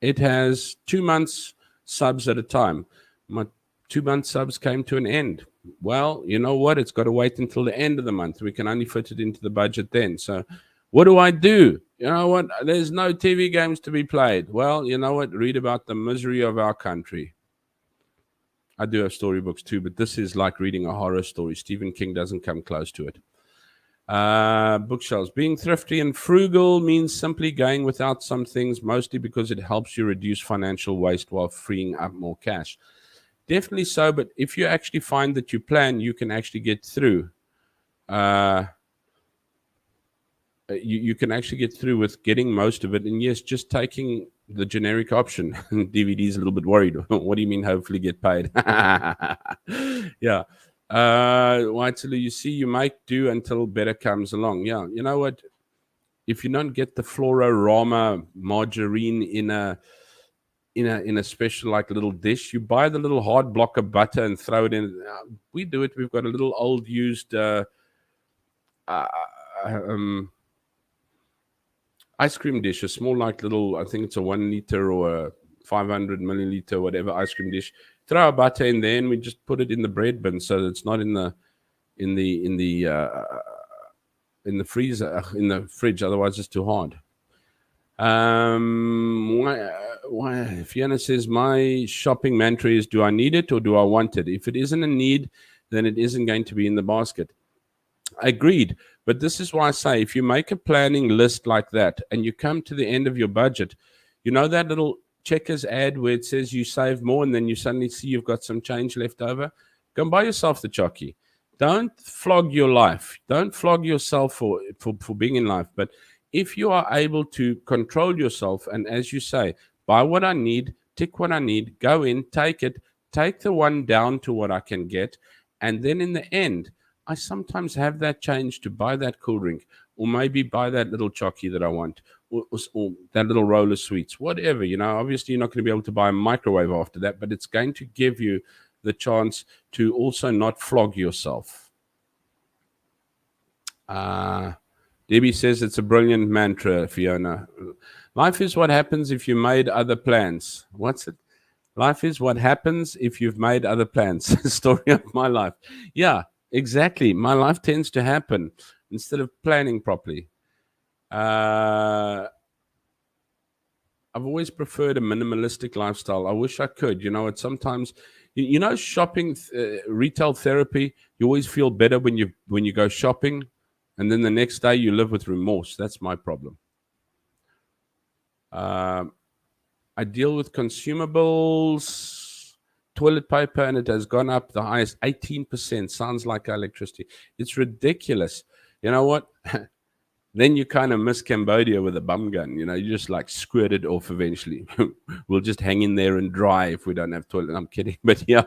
it has 2 months subs at a time. My 2 month subs came to an end. Well, you know what? It's got to wait until the end of the month. We can only fit it into the budget then. So what do? You know what? There's no TV games to be played. Well, you know what? Read about the misery of our country. I do have storybooks too, but this is like reading a horror story. Stephen King doesn't come close to it. Bookshelves. Being thrifty and frugal means simply going without some things, mostly because it helps you reduce financial waste while freeing up more cash. Definitely so, but if you actually find that you plan, you can actually get through. You can actually get through with getting most of it. And yes, just taking the generic option. DVD's a little bit worried. What do you mean, hopefully get paid? Yeah. Whitely, you see, you might do until better comes along. Yeah, you know what? If you don't get the Flororama margarine in a special like little dish, you buy the little hard block of butter and throw it in. We do it. We've got a little old used ice cream dish, a small like little. I think it's a 1 liter or a 500 milliliter whatever ice cream dish. Throw our butter in there, and we just put it in the bread bin so that it's not in the freezer, in the fridge. Otherwise, it's too hard. Why? Fiona says my shopping mantra is: do I need it or do I want it? If it isn't a need, then it isn't going to be in the basket. Agreed. But this is why I say if you make a planning list like that and you come to the end of your budget, you know that little Checkers ad where it says you save more and then you suddenly see you've got some change left over? Go and buy yourself the chocky. Don't flog your life. Don't flog yourself for being in life. But if you are able to control yourself and, as you say, buy what I need, tick what I need, go in, take it, take the one down to what I can get, and then in the end, I sometimes have that change to buy that cool drink or maybe buy that little chocky that I want or that little roll of sweets, whatever. Obviously you're not going to be able to buy a microwave after that, but it's going to give you the chance to also not flog yourself. Debbie says it's a brilliant mantra, Fiona. Life is what happens if you made other plans. What's it? Life is what happens if you've made other plans. Story of my life. Yeah. Exactly. My life tends to happen instead of planning properly. I've always preferred a minimalistic lifestyle. I wish I could. It's sometimes, shopping, retail therapy. You always feel better when you go shopping, and then the next day you live with remorse. That's my problem. Um, I deal with consumables, toilet paper, and it has gone up the highest 18%. Sounds like electricity. It's ridiculous. You know what? Then you kind of miss Cambodia with a bum gun. You just like squirt it off eventually. We'll just hang in there and dry if we don't have toilet. I'm kidding. But yeah,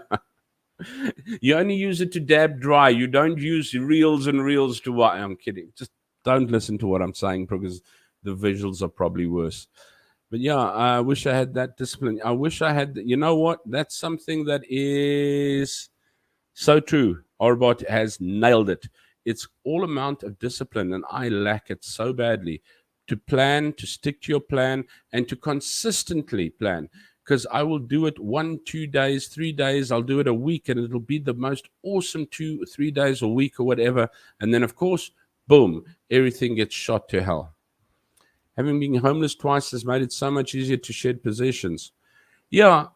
you only use it to dab dry. You don't use reels and reels to what? I'm kidding. Just don't listen to what I'm saying because the visuals are probably worse. But yeah, I wish I had that discipline. I wish I had, you know what? That's something that is so true. Orbot has nailed it. It's all amount of discipline, and I lack it so badly. To plan, to stick to your plan, and to consistently plan. Because I will do it 1, 2 days, 3 days. I'll do it a week, and it'll be the most awesome 2 or 3 days a week or whatever. And then, of course, boom, everything gets shot to hell. Having been homeless twice has made it so much easier to shed possessions. Yeah,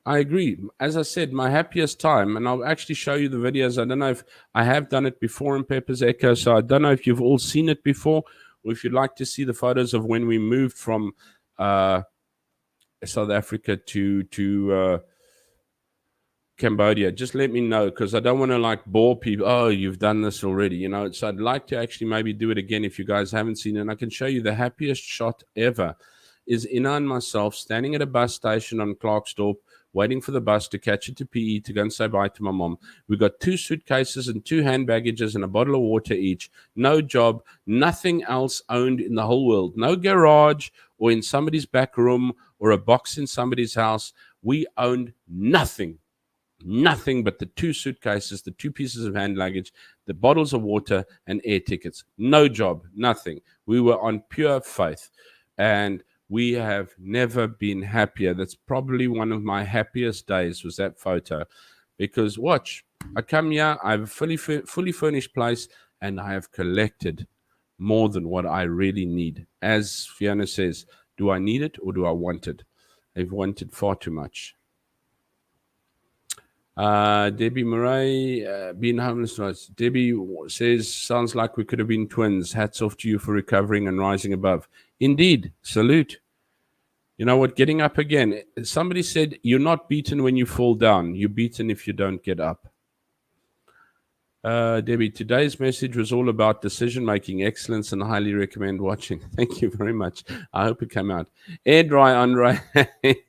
I agree. As I said, my happiest time, and I'll actually show you the videos. I don't know if I have done it before in Pepper's Echo, so I don't know if you've all seen it before, or if you'd like to see the photos of when we moved from South Africa to Cambodia. Just let me know, because I don't want to like bore people. Oh, you've done this already, So I'd like to actually maybe do it again if you guys haven't seen it. And I can show you the happiest shot ever is Ina and myself standing at a bus station on Clarksdorp, waiting for the bus to catch it to PE to go and say bye to my mom. We got 2 suitcases and 2 hand baggages and a bottle of water each. No job, nothing else owned in the whole world. No garage or in somebody's back room or a box in somebody's house. We owned nothing. Nothing but the 2 suitcases, the 2 pieces of hand luggage, the bottles of water, and air tickets. No job, nothing. We were on pure faith. And we have never been happier. That's probably one of my happiest days, was that photo. Because watch, I come here, I have a fully furnished place, and I have collected more than what I really need. As Fiona says, do I need it or do I want it? I've wanted far too much. Debbie Murray, being homeless. Debbie says, sounds like we could have been twins. Hats off to you for recovering and rising above. Indeed, salute. You know what? Getting up again. Somebody said, you're not beaten when you fall down. You're beaten if you don't get up. Debbie, today's message was all about decision-making excellence, and I highly recommend watching. Thank you very much. I hope it came out. Air dry, Andre.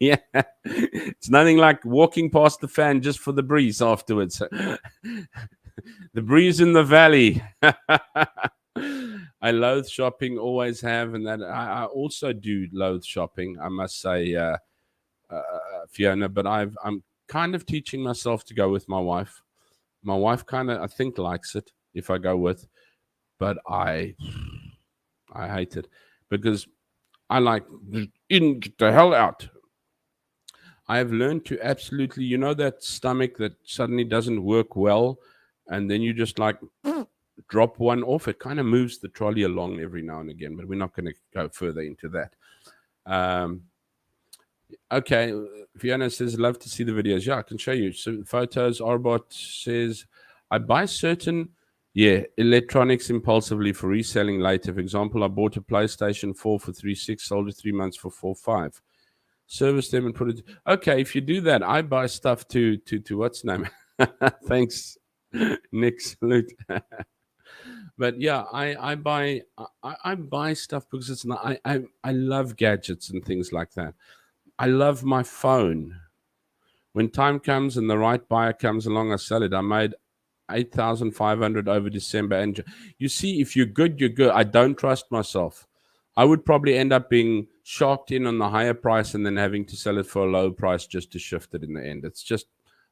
Yeah. It's nothing like walking past the fan just for the breeze afterwards. The breeze in the valley. I loathe shopping, always have, and that I also do loathe shopping, I must say, Fiona, but I'm kind of teaching myself to go with my wife. My wife kind of, I think, likes it if I go with, but I hate it because I like, get the hell out. I have learned to absolutely, that stomach that suddenly doesn't work well, and then you just like drop one off. It kind of moves the trolley along every now and again, but we're not going to go further into that. Okay, Fiona says, love to see the videos. Yeah, I can show you. So photos. Arbot says, I buy certain electronics impulsively for reselling later. For example, I bought a PlayStation 4 for 3.6, sold it 3 months for 4.5. Service them and put it. Okay, if you do that, I buy stuff to what's the name? Thanks, Nick. Salute. But yeah, I buy stuff because it's not. I love gadgets and things like that. I love my phone. When time comes and the right buyer comes along, I sell it. I made 8,500 over December. And you see, if you're good, you're good. I don't trust myself. I would probably end up being sharked in on the higher price and then having to sell it for a low price just to shift it in the end. It's just,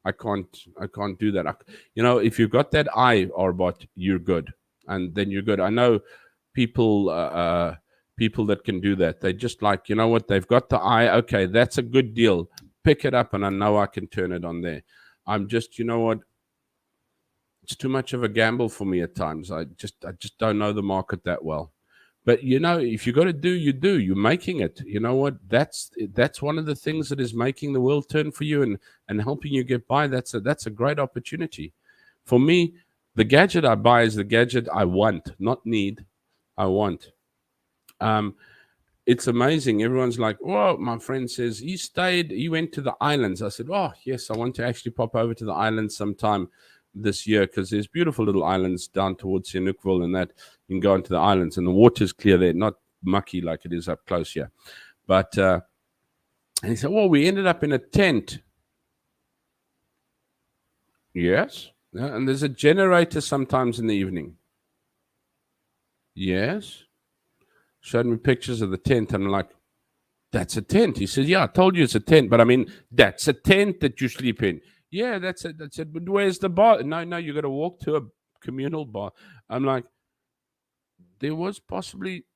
I can't do that. If you've got that eye, Arbot, you're good. And then you're good. I know people that can do that. They just like, you know what, they've got the eye. Okay, that's a good deal. Pick it up and I know I can turn it on there. I'm just, you know what, it's too much of a gamble for me at times. I just don't know the market that well. But if you got to do, you do. You're making it. You know what? That's one of the things that is making the world turn for you and helping you get by. That's a great opportunity. For me, the gadget I buy is the gadget I want, not need. I want. Um, it's amazing. Everyone's like, "Whoa!" My friend says he went to the islands. I said, "Oh, yes, I want to actually pop over to the islands sometime this year because there's beautiful little islands down towards Sinukville and that you can go into the islands and the water's clear there, not mucky like it is up close here." But and he said, "Well, we ended up in a tent." Yes, yeah, and there's a generator sometimes in the evening. Yes, showed me pictures of the tent, and I'm like, "That's a tent." He says, "Yeah, I told you it's a tent, but I mean, that's a tent that you sleep in." Yeah, that's it. That's it. But where's the bar? No, no, you got to walk to a communal bar. I'm like, there was possibly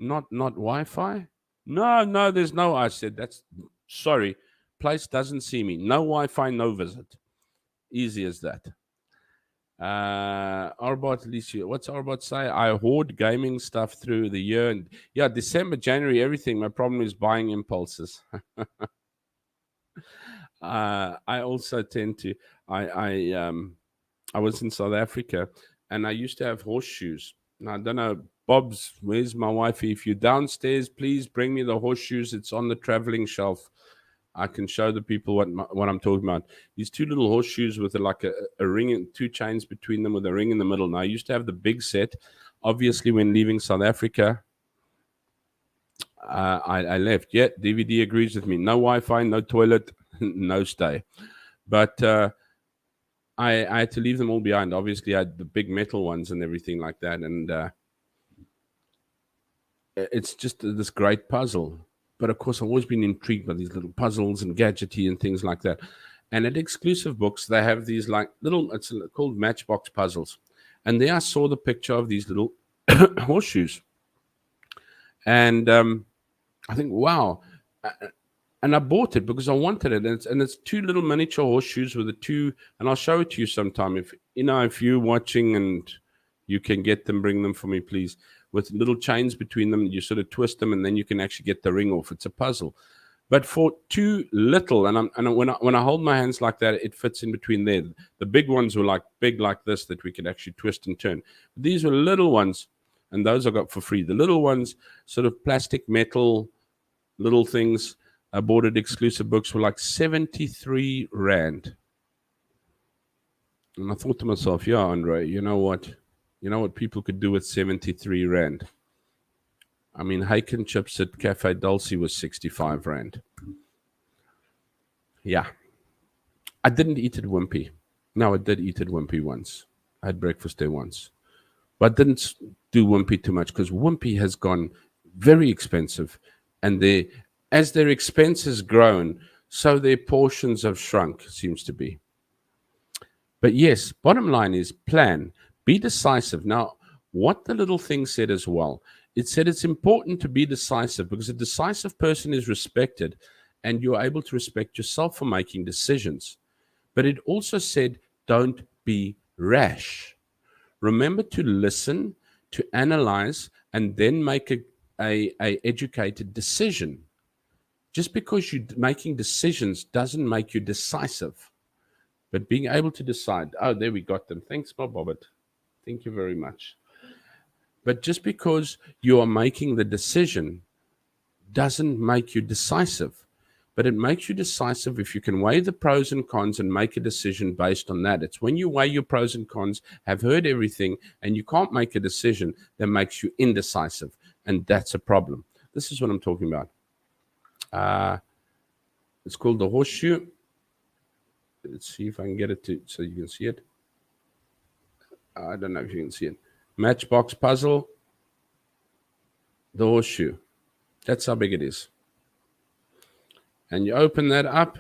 not Wi-Fi. No, no, there's no. I said, "That's sorry. Place doesn't see me. No Wi-Fi, no visit. Easy as that." Arbot, at least what's Arbot say? I hoard gaming stuff through the year, and yeah, December, January, everything. My problem is buying impulses. I also tend to. I was in South Africa, and I used to have horseshoes. Now I don't know, Bob's. Where's my wifey? If you're downstairs, please bring me the horseshoes. It's on the traveling shelf. I can show the people what I'm talking about. These two little horseshoes with like a ring and two chains between them with a ring in the middle. Now I used to have the big set. Obviously, when leaving South Africa, I left. Yeah, DVD agrees with me. No Wi-Fi, no toilet, no stay. But I had to leave them all behind. Obviously, I had the big metal ones and everything like that, and it's just this great puzzle. But of course, I've always been intrigued by these little puzzles and gadgety and things like that. And at Exclusive Books, they have these like little, it's called Matchbox puzzles. And there I saw the picture of these little horseshoes. And I think, wow. And I bought it because I wanted it. And it's two little miniature horseshoes with the two, and I'll show it to you sometime. If you're watching and you can get them, bring them for me, please. With little chains between them, you sort of twist them, and then you can actually get the ring off. It's a puzzle. But for too little, when I hold my hands like that, it fits in between there. The big ones were like big like this that we could actually twist and turn. These were little ones, and those I got for free. The little ones, sort of plastic metal little things I bought at Exclusive Books were like 73 Rand. And I thought to myself, yeah, Andre, you know what? You know what people could do with 73 Rand? I mean, Haken chips at Cafe Dulce was 65 Rand. Yeah. I didn't eat at Wimpy. No, I did eat at Wimpy once. I had breakfast there once. But I didn't do Wimpy too much because Wimpy has gone very expensive. And as their expense has grown, so their portions have shrunk, seems to be. But yes, bottom line is plan, be decisive. Now, what the little thing said as well, it said it's important to be decisive because a decisive person is respected and you're able to respect yourself for making decisions. But it also said, don't be rash. Remember to listen, to analyze, and then make a educated decision. Just because you're making decisions doesn't make you decisive. But being able to decide, oh, there we got them. Thanks, Bob Bobbett. Thank you very much. But just because you are making the decision doesn't make you decisive. But it makes you decisive if you can weigh the pros and cons and make a decision based on that. It's when you weigh your pros and cons, have heard everything, and you can't make a decision that makes you indecisive. And that's a problem. This is what I'm talking about. It's called the horseshoe. Let's see if I can get it so you can see it. I don't know if you can see it. Matchbox puzzle. The horseshoe. That's how big it is. And you open that up,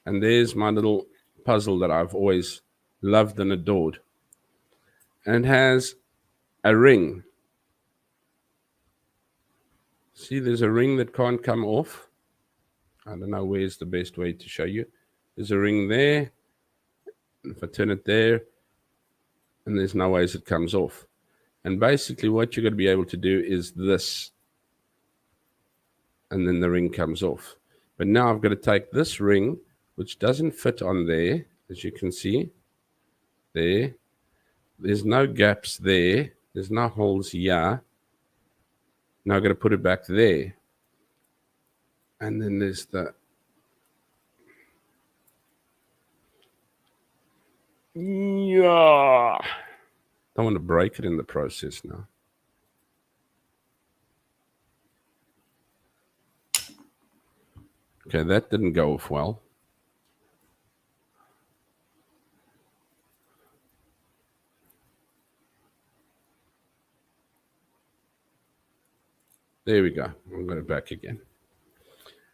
and there's my little puzzle that I've always loved and adored. And it has a ring. See, there's a ring that can't come off. I don't know where's the best way to show you. There's a ring there. And if I turn it there, and there's no ways it comes off. And basically what you're going to be able to do is this, and then the ring comes off. But now I've got to take this ring, which doesn't fit on there, as you can see. There. There's no gaps there. There's no holes here. Now I've got to put it back there. And then there's the... Yeah. Don't want to break it in the process now. Okay, that didn't go off well. There we go. I've got it back again.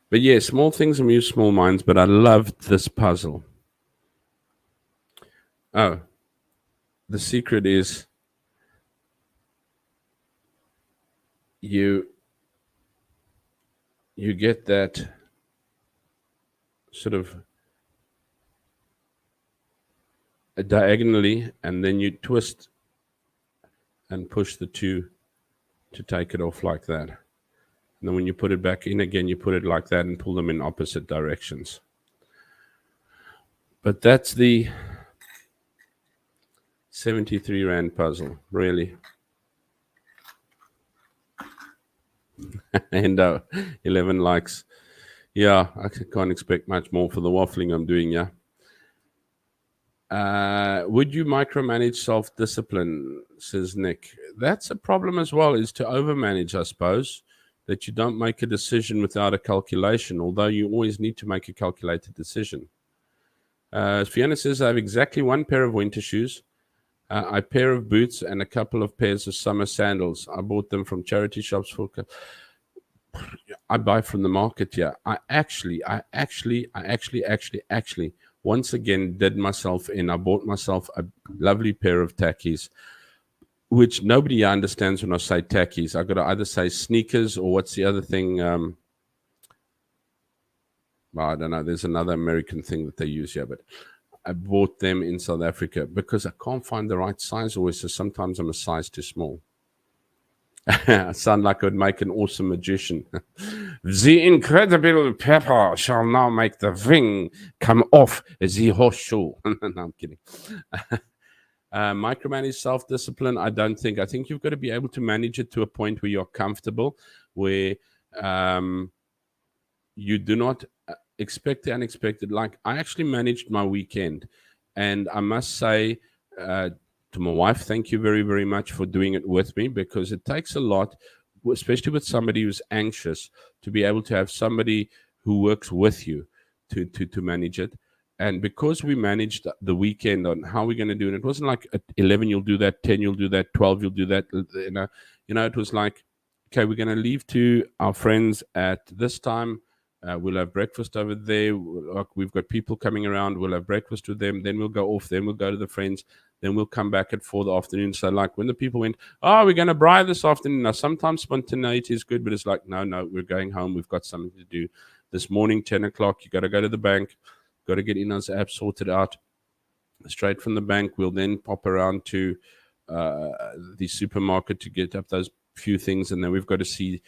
But yeah, small things amuse small minds, but I loved this puzzle. Oh, the secret is you get that sort of diagonally, and then you twist and push the two to take it off like that. And then when you put it back in again, you put it like that and pull them in opposite directions. But that's the 73 Rand puzzle, really. And 11 likes. Yeah, I can't expect much more for the waffling I'm doing, yeah. Would you micromanage self-discipline, says Nick. That's a problem as well, is to overmanage, I suppose, that you don't make a decision without a calculation, although you always need to make a calculated decision. Fiona says, I have exactly one pair of winter shoes, a pair of boots, and a couple of pairs of summer sandals. I bought them from charity shops for... I buy from the market, yeah. I actually, once again, did myself in. I bought myself a lovely pair of tackies, which nobody understands when I say tackies. I got to either say sneakers or what's the other thing? Well, I don't know. There's another American thing that they use here, but I bought them in South Africa because I can't find the right size always. So sometimes I'm a size too small. I sound like I would make an awesome magician. The incredible pepper shall now make the ring come off the horseshoe. No, I'm kidding. Micromanage self-discipline, I don't think. I think you've got to be able to manage it to a point where you're comfortable, where you do not expect the unexpected. Like, I actually managed my weekend, and I must say, to my wife, thank you very, very much for doing it with me, because it takes a lot, especially with somebody who's anxious, to be able to have somebody who works with you to manage it. And because we managed the weekend on how we're going to do it, it wasn't like at 11 you'll do that, 10 you'll do that, 12 you'll do that. You know, it was like, okay, we're going to leave to our friends at this time. We'll have breakfast over there. We've got people coming around. We'll have breakfast with them. Then we'll go off. Then we'll go to the friends. Then we'll come back at 4 the afternoon. So like when the people went, oh, we're going to braai this afternoon. Now, sometimes spontaneity is good, but it's like, no, we're going home. We've got something to do. This morning, 10 o'clock, you got to go to the bank. Got to get Ina's app sorted out. Straight from the bank, we'll then pop around to the supermarket to get up those few things. And then we've got to see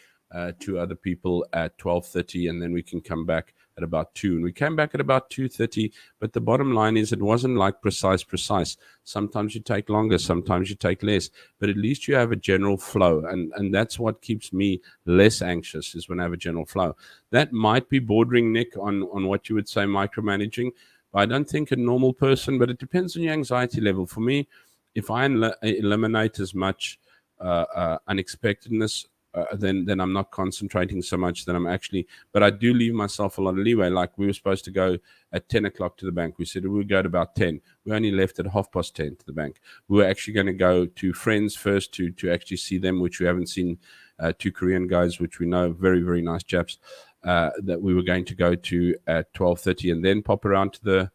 2 other people at 12:30, and then we can come back at about 2. And we came back at about 2:30, but the bottom line is it wasn't like precise. Sometimes you take longer, sometimes you take less, but at least you have a general flow, and that's what keeps me less anxious, is when I have a general flow. That might be bordering, Nick, on what you would say micromanaging, but I don't think a normal person, but it depends on your anxiety level. For me, if I eliminate as much unexpectedness, then I'm not concentrating so much. Then I'm actually, but I do leave myself a lot of leeway. Like, we were supposed to go at 10 o'clock to the bank. We said we would go at about 10. We only left at 10:30 to the bank. We were actually going to go to friends first to actually see them, which we haven't seen. 2 Korean guys, which we know, very, very nice chaps, that we were going to go to at 12:30, and then pop around to the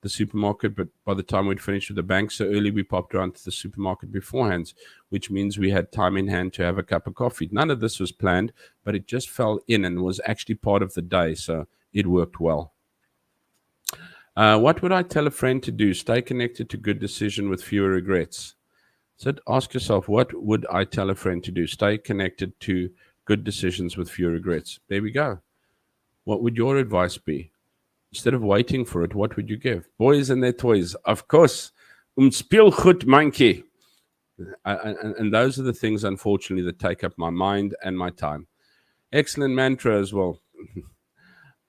supermarket. But by the time we'd finished with the bank so early, we popped around to the supermarket beforehand, which means we had time in hand to have a cup of coffee. None of this was planned, but it just fell in and was actually part of the day, so it worked well. What would I tell a friend to do? Stay connected to good decision with fewer regrets. So ask yourself, what would I tell a friend to do? Stay connected to good decisions with few regrets. There we go. What would your advice be? Instead of waiting for it, what would you give? Boys and their toys, of course. Speelgoed monkey. And those are the things, unfortunately, that take up my mind and my time. Excellent mantra as well.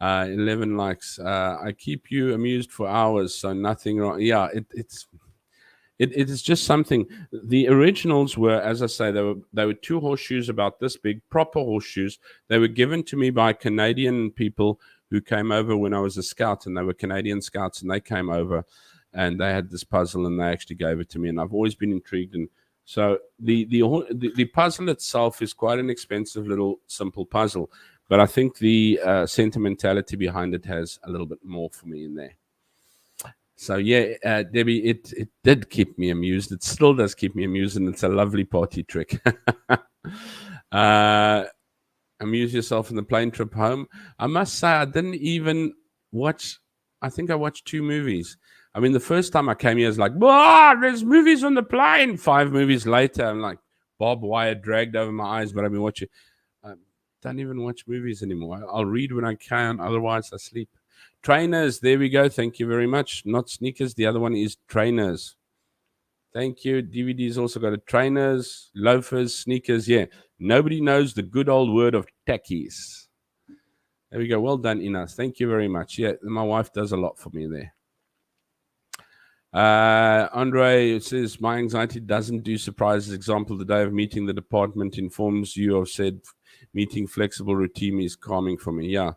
11 likes. I keep you amused for hours, so nothing wrong. Yeah, it is just something. The originals were, as I say, they were two horseshoes about this big, proper horseshoes. They were given to me by Canadian people who came over when I was a scout, and they were Canadian scouts, and they came over, and they had this puzzle, and they actually gave it to me, and I've always been intrigued. And so the puzzle itself is quite an expensive little simple puzzle, but I think the sentimentality behind it has a little bit more for me in there. So yeah, Debbie, it did keep me amused. It still does keep me amused, and it's a lovely party trick. uh, amuse yourself in the plane trip home. I must say, I didn't even watch. I think I watched 2 movies. I mean, the first time I came here, I was like, "Wow, there's movies on the plane." 5 movies later, I'm like, Bob Wire dragged over my eyes. But I've been watching. I don't even watch movies anymore. I'll read when I can. Otherwise, I sleep. Trainers, there we go. Thank you very much. Not sneakers. The other one is trainers. Thank you. DVD's also got a trainers, loafers, sneakers. Yeah. Nobody knows the good old word of tackies. There we go. Well done, Inas. Thank you very much. Yeah, my wife does a lot for me there. Andre says, my anxiety doesn't do surprises. Example, the day of meeting, the department informs you of said meeting flexible routine is calming for me. Yeah,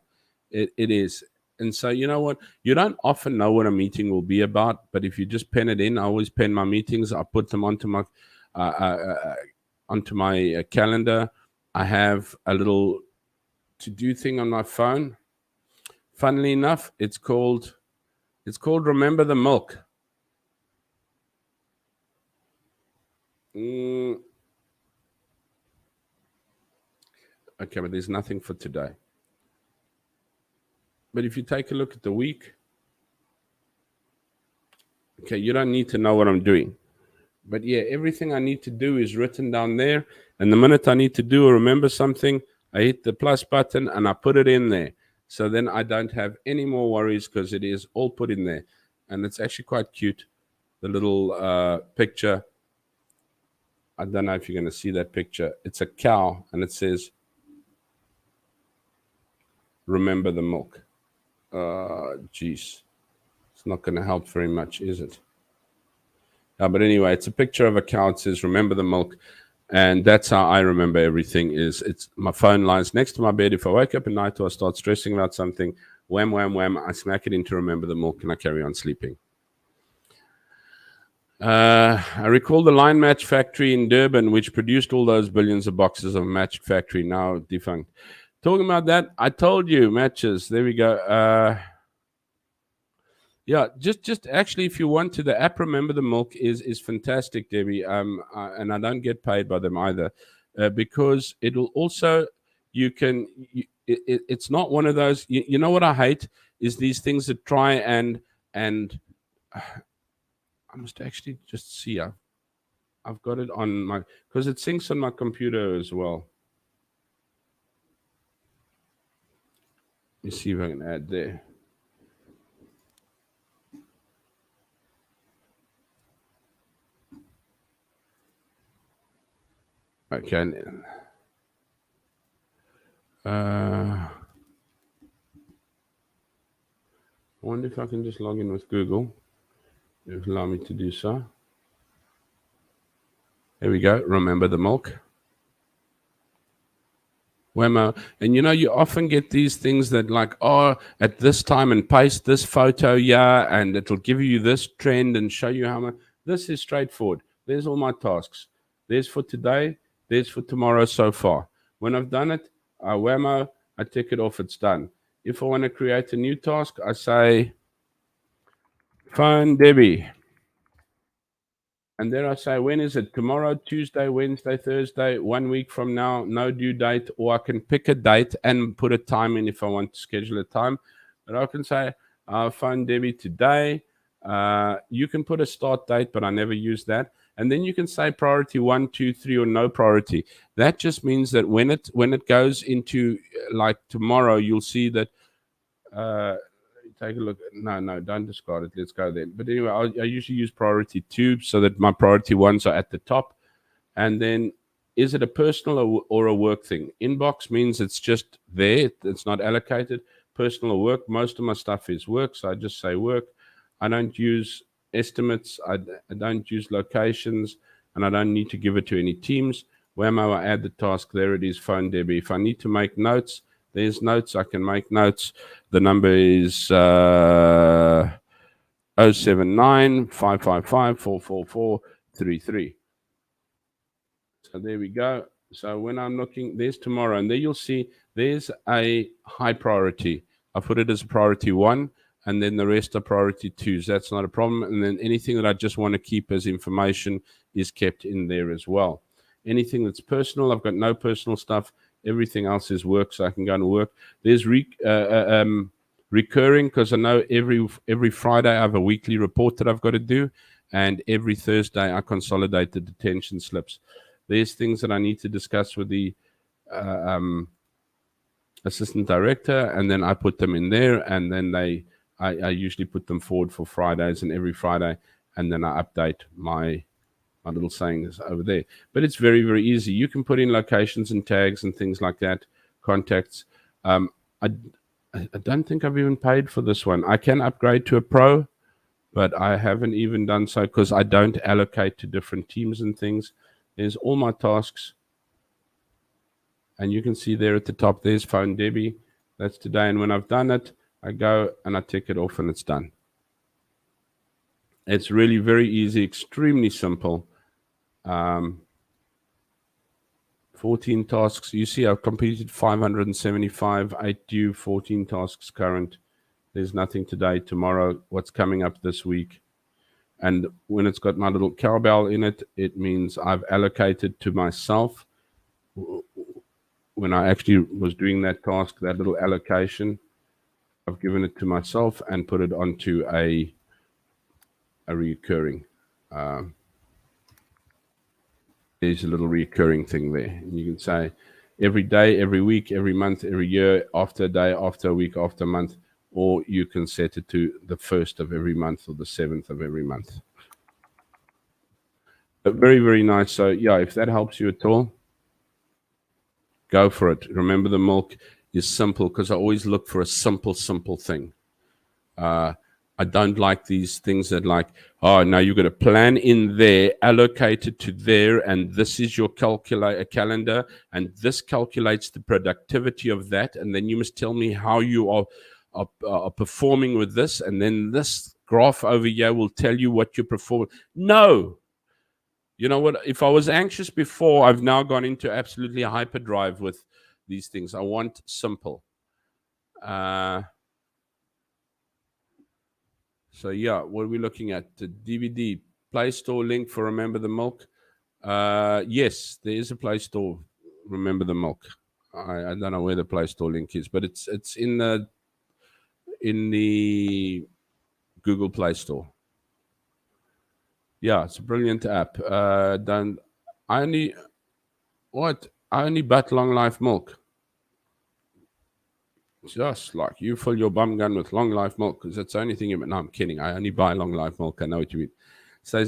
it is. And so, you know what? You don't often know what a meeting will be about, but if you just pen it in, I always pen my meetings. I put them onto my calendar. I have a little to-do thing on my phone. Funnily enough, it's called Remember the Milk. Okay, but there's nothing for today. But if you take a look at the week, okay, you don't need to know what I'm doing. But yeah, everything I need to do is written down there. And the minute I need to do or remember something, I hit the plus button and I put it in there. So then I don't have any more worries because it is all put in there. And it's actually quite cute. The little picture. I don't know if you're going to see that picture. It's a cow and it says, remember the milk. Geez. It's not going to help very much, is it? But anyway, it's a picture of a cow. It says, remember the milk. And that's how I remember everything is it's my phone lies next to my bed. If I wake up at night or I start stressing about something, wham, wham, wham, I smack it in to remember the milk and I carry on sleeping. I recall the Line Match Factory in Durban, which produced all those billions of boxes of Match Factory, now defunct. Talking about that, I told you, matches. There we go. Yeah, just actually, if you want to, the app Remember the Milk is fantastic, Debbie. And I don't get paid by them either, because it'll also it's not one of those. You know what I hate is these things that try and I must actually just see. I've got it on my because it syncs on my computer as well. Let me see if I can add there. Okay. I wonder if I can just log in with Google. If allow me to do so. There we go. Remember the milk. Wemo. And you know, you often get these things that like, oh, at this time and paste this photo, yeah, and it'll give you this trend and show you how much. This is straightforward. There's all my tasks. There's for today. There's for tomorrow so far. When I've done it, I whammo, I tick it off, it's done. If I want to create a new task, I say, phone Debbie. And there I say, when is it? Tomorrow, Tuesday, Wednesday, Thursday, 1 week from now, no due date. Or I can pick a date and put a time in if I want to schedule a time. But I can say, phone Debbie today. You can put a start date, but I never use that. And then you can say priority 1, 2, 3, or no priority. That just means that when it goes into like tomorrow, you'll see that. Take a look. No, don't discard it. Let's go there. But anyway, I usually use priority 2 so that my priority 1s are at the top. And then, is it a personal or a work thing? Inbox means it's just there. It's not allocated. Personal or work, most of my stuff is work, so I just say work. I don't use estimates. I don't use locations, and I don't need to give it to any teams. Whammo, I add the task. There it is, phone Debbie. If I need to make notes, there's notes. I can make notes. The number is 079 555 44433. So there we go. So when I'm looking, there's tomorrow, and there you'll see there's a high priority. I put it as priority 1, and then the rest are priority 2s. That's not a problem. And then anything that I just want to keep as information is kept in there as well. Anything that's personal, I've got no personal stuff. Everything else is work, so I can go and work. There's recurring, because I know every Friday I have a weekly report that I've got to do, and every Thursday I consolidate the detention slips. There's things that I need to discuss with the assistant director, and then I put them in there, and then I usually put them forward for Fridays, and every Friday, and then I update my little sayings over there. But it's very, very easy. You can put in locations and tags and things like that, contacts. I don't think I've even paid for this one. I can upgrade to a pro, but I haven't even done so because I don't allocate to different teams and things. There's all my tasks. And you can see there at the top, there's phone Debbie. That's today. And when I've done it, I go and I tick it off and it's done. It's really very easy, extremely simple. 14 tasks. You see, I've completed 575, 8 due, 14 tasks current. There's nothing today, tomorrow, what's coming up this week. And when it's got my little cowbell in it, it means I've allocated to myself. When I actually was doing that task, that little allocation, I've given it to myself and put it onto a recurring. There's a little recurring thing there. And you can say every day, every week, every month, every year, after a day, after a week, after a month, or you can set it to the 1st of every month or the 7th of every month. But very, very nice. So yeah, if that helps you at all, go for it. Remember, the milk is simple, because I always look for a simple thing. I don't like these things that like, oh, now you've got a plan in there, allocated to there, and this is your calendar, and this calculates the productivity of that, and then you must tell me how you are performing with this, and then this graph over here will tell you what you're performing. No. You know what? If I was anxious before, I've now gone into absolutely hyperdrive with these things. I want simple. So yeah, what are we looking at? The DVD Play Store link for Remember the Milk. Yes, there is a Play Store Remember the Milk. I don't know where the Play Store link is, but it's in the Google Play Store. Yeah, it's a brilliant app. I only butt long life milk. Just like you fill your bum gun with long life milk, because that's the only thing. No, I'm kidding. I only buy long life milk. I know what you mean. So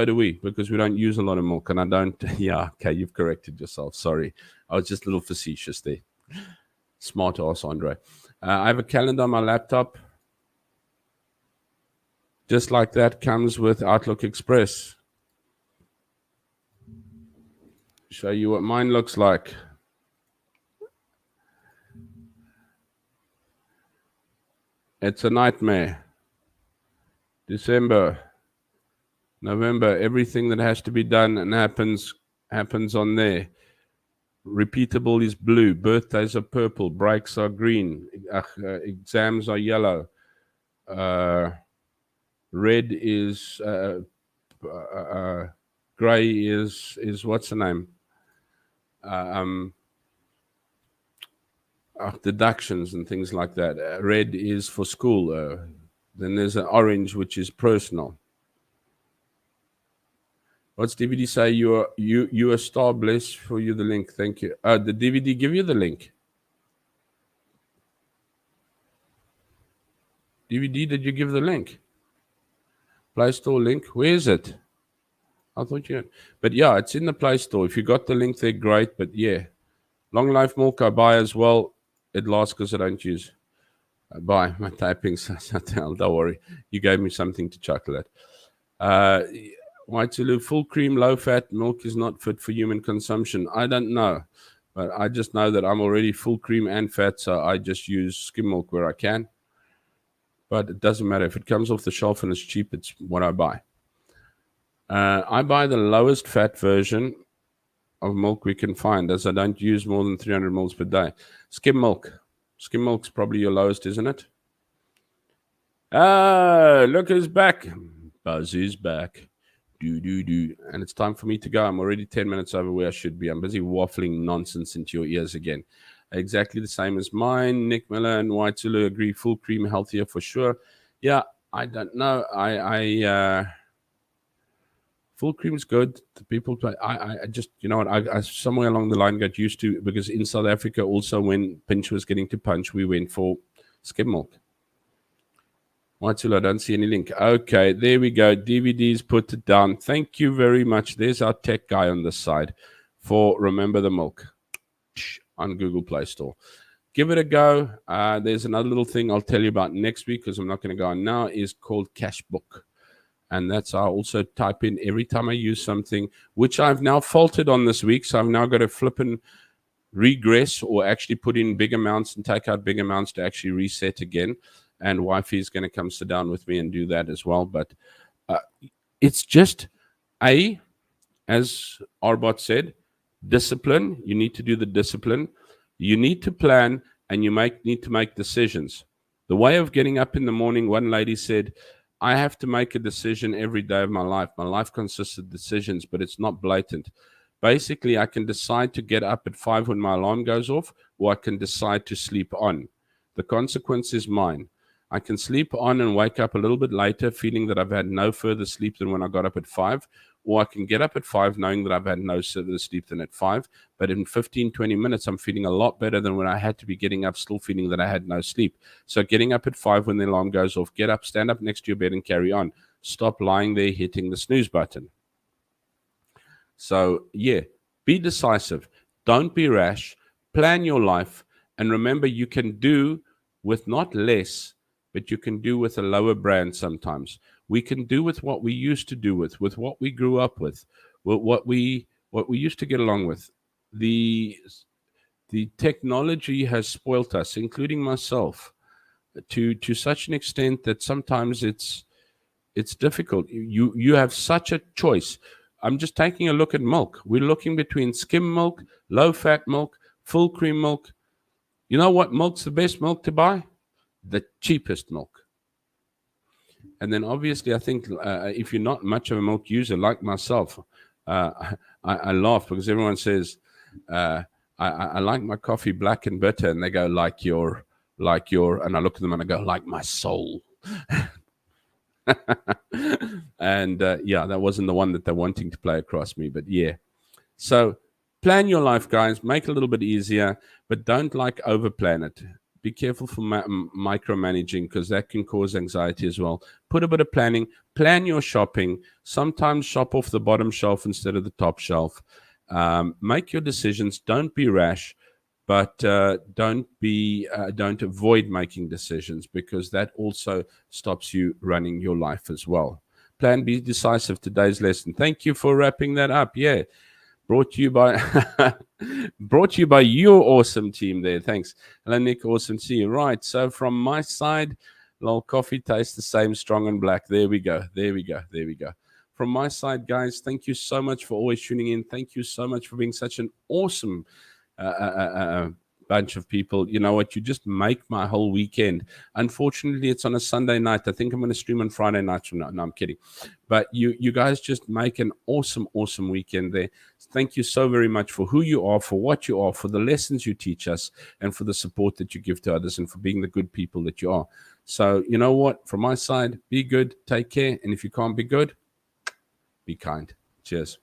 do we, because we don't use a lot of milk, and I don't. Yeah, okay, you've corrected yourself. Sorry, I was just a little facetious there. Smart ass, Andre. I have a calendar on my laptop. Just like that, comes with Outlook Express. Show you what mine looks like. It's a nightmare. December, November, everything that has to be done and happens on there. Repeatable is blue, birthdays are purple, breaks are green, exams are yellow. Red is gray is what's the name? Deductions and things like that. Red is for school. Then there's an orange, which is personal. What's DVD say? You a star. Bless for you the link. Thank you. The DVD give you the link. DVD, did you give the link? Play Store link. Where is it? I thought you had. But yeah, it's in the Play Store. If you got the link there, great. But yeah, Long Life Milk I buy as well. It lasts because I don't use. I buy my typing. Don't worry. You gave me something to chuckle at. White Zulu, full cream, low fat milk is not fit for human consumption. I don't know. But I just know that I'm already full cream and fat, so I just use skim milk where I can. But it doesn't matter. If it comes off the shelf and it's cheap, it's what I buy. I buy the lowest fat version of milk we can find, as I don't use more than 300 mils per day. Skim milk. Skim milk's probably your lowest, isn't it? Look who's back. Buzz is back. Do. And it's time for me to go. I'm already 10 minutes over where I should be. I'm busy waffling nonsense into your ears again. Exactly the same as mine. Nick Miller and White Zulu agree. Full cream, healthier for sure. Yeah, I don't know. Full cream is good. The people, I just, you know what? I somewhere along the line got used to, because in South Africa also, when pinch was getting to punch, we went for skim milk. White Zulu, I don't see any link. Okay, there we go. DVDs, put it down. Thank you very much. There's our tech guy on this side for Remember the Milk on Google Play Store. Give it a go. There's another little thing I'll tell you about next week, because I'm not going to go on now, is called Cashbook. And that's I also type in every time I use something, which I've now faulted on this week. So I've now got to flip and regress, or actually put in big amounts and take out big amounts to actually reset again. And wifey is going to come sit down with me and do that as well. But it's just, as Arbot said, discipline. You need to do the discipline. You need to plan, and you need to make decisions. The way of getting up in the morning, one lady said, I have to make a decision every day of my life. My life consists of decisions, but it's not blatant. Basically, I can decide to get up at 5 when my alarm goes off, or I can decide to sleep on. The consequence is mine. I can sleep on and wake up a little bit later feeling that I've had no further sleep than when I got up at 5, or I can get up at 5 knowing that I've had no further sleep than at 5, but in 15, 20 minutes, I'm feeling a lot better than when I had to be getting up still feeling that I had no sleep. So getting up at 5 when the alarm goes off, get up, stand up next to your bed and carry on. Stop lying there hitting the snooze button. So, yeah, be decisive. Don't be rash. Plan your life. And remember, you can do with not less, but you can do with a lower brand sometimes. We can do with what we used to do with what we grew up with what we used to get along with. The technology has spoilt us, including myself, to such an extent that sometimes it's difficult. You have such a choice. I'm just taking a look at milk. We're looking between skim milk, low fat milk, full cream milk. You know what milk's the best milk to buy? The cheapest milk. And then obviously, I think if you're not much of a milk user like myself, I laugh because everyone says, I like my coffee black and bitter, and they go like your, and I look at them and I go like my soul. And yeah, that wasn't the one that they're wanting to play across me, but yeah. So plan your life, guys. Make it a little bit easier, but don't overplan it. Be careful for micromanaging, because that can cause anxiety as well. Put a bit of planning. Plan your shopping. Sometimes shop off the bottom shelf instead of the top shelf. Make your decisions. Don't be rash, but don't avoid making decisions, because that also stops you running your life as well. Plan, be decisive. Today's lesson. Thank you for wrapping that up. Yeah. Brought to you by your awesome team there. Thanks. Hello, Nick. Awesome to see you. Right. So from my side, lol, coffee tastes the same, strong and black. There we go. From my side, guys, thank you so much for always tuning in. Thank you so much for being such an awesome bunch of people. You know what? You just make my whole weekend. Unfortunately, it's on a Sunday night. I think I'm going to stream on Friday nights from now. No, I'm kidding. But you guys just make an awesome weekend there. Thank you so very much for who you are, for what you are, for the lessons you teach us, and for the support that you give to others, and for being the good people that you are. So, you know what? From my side, be good, take care. And if you can't be good, be kind. Cheers.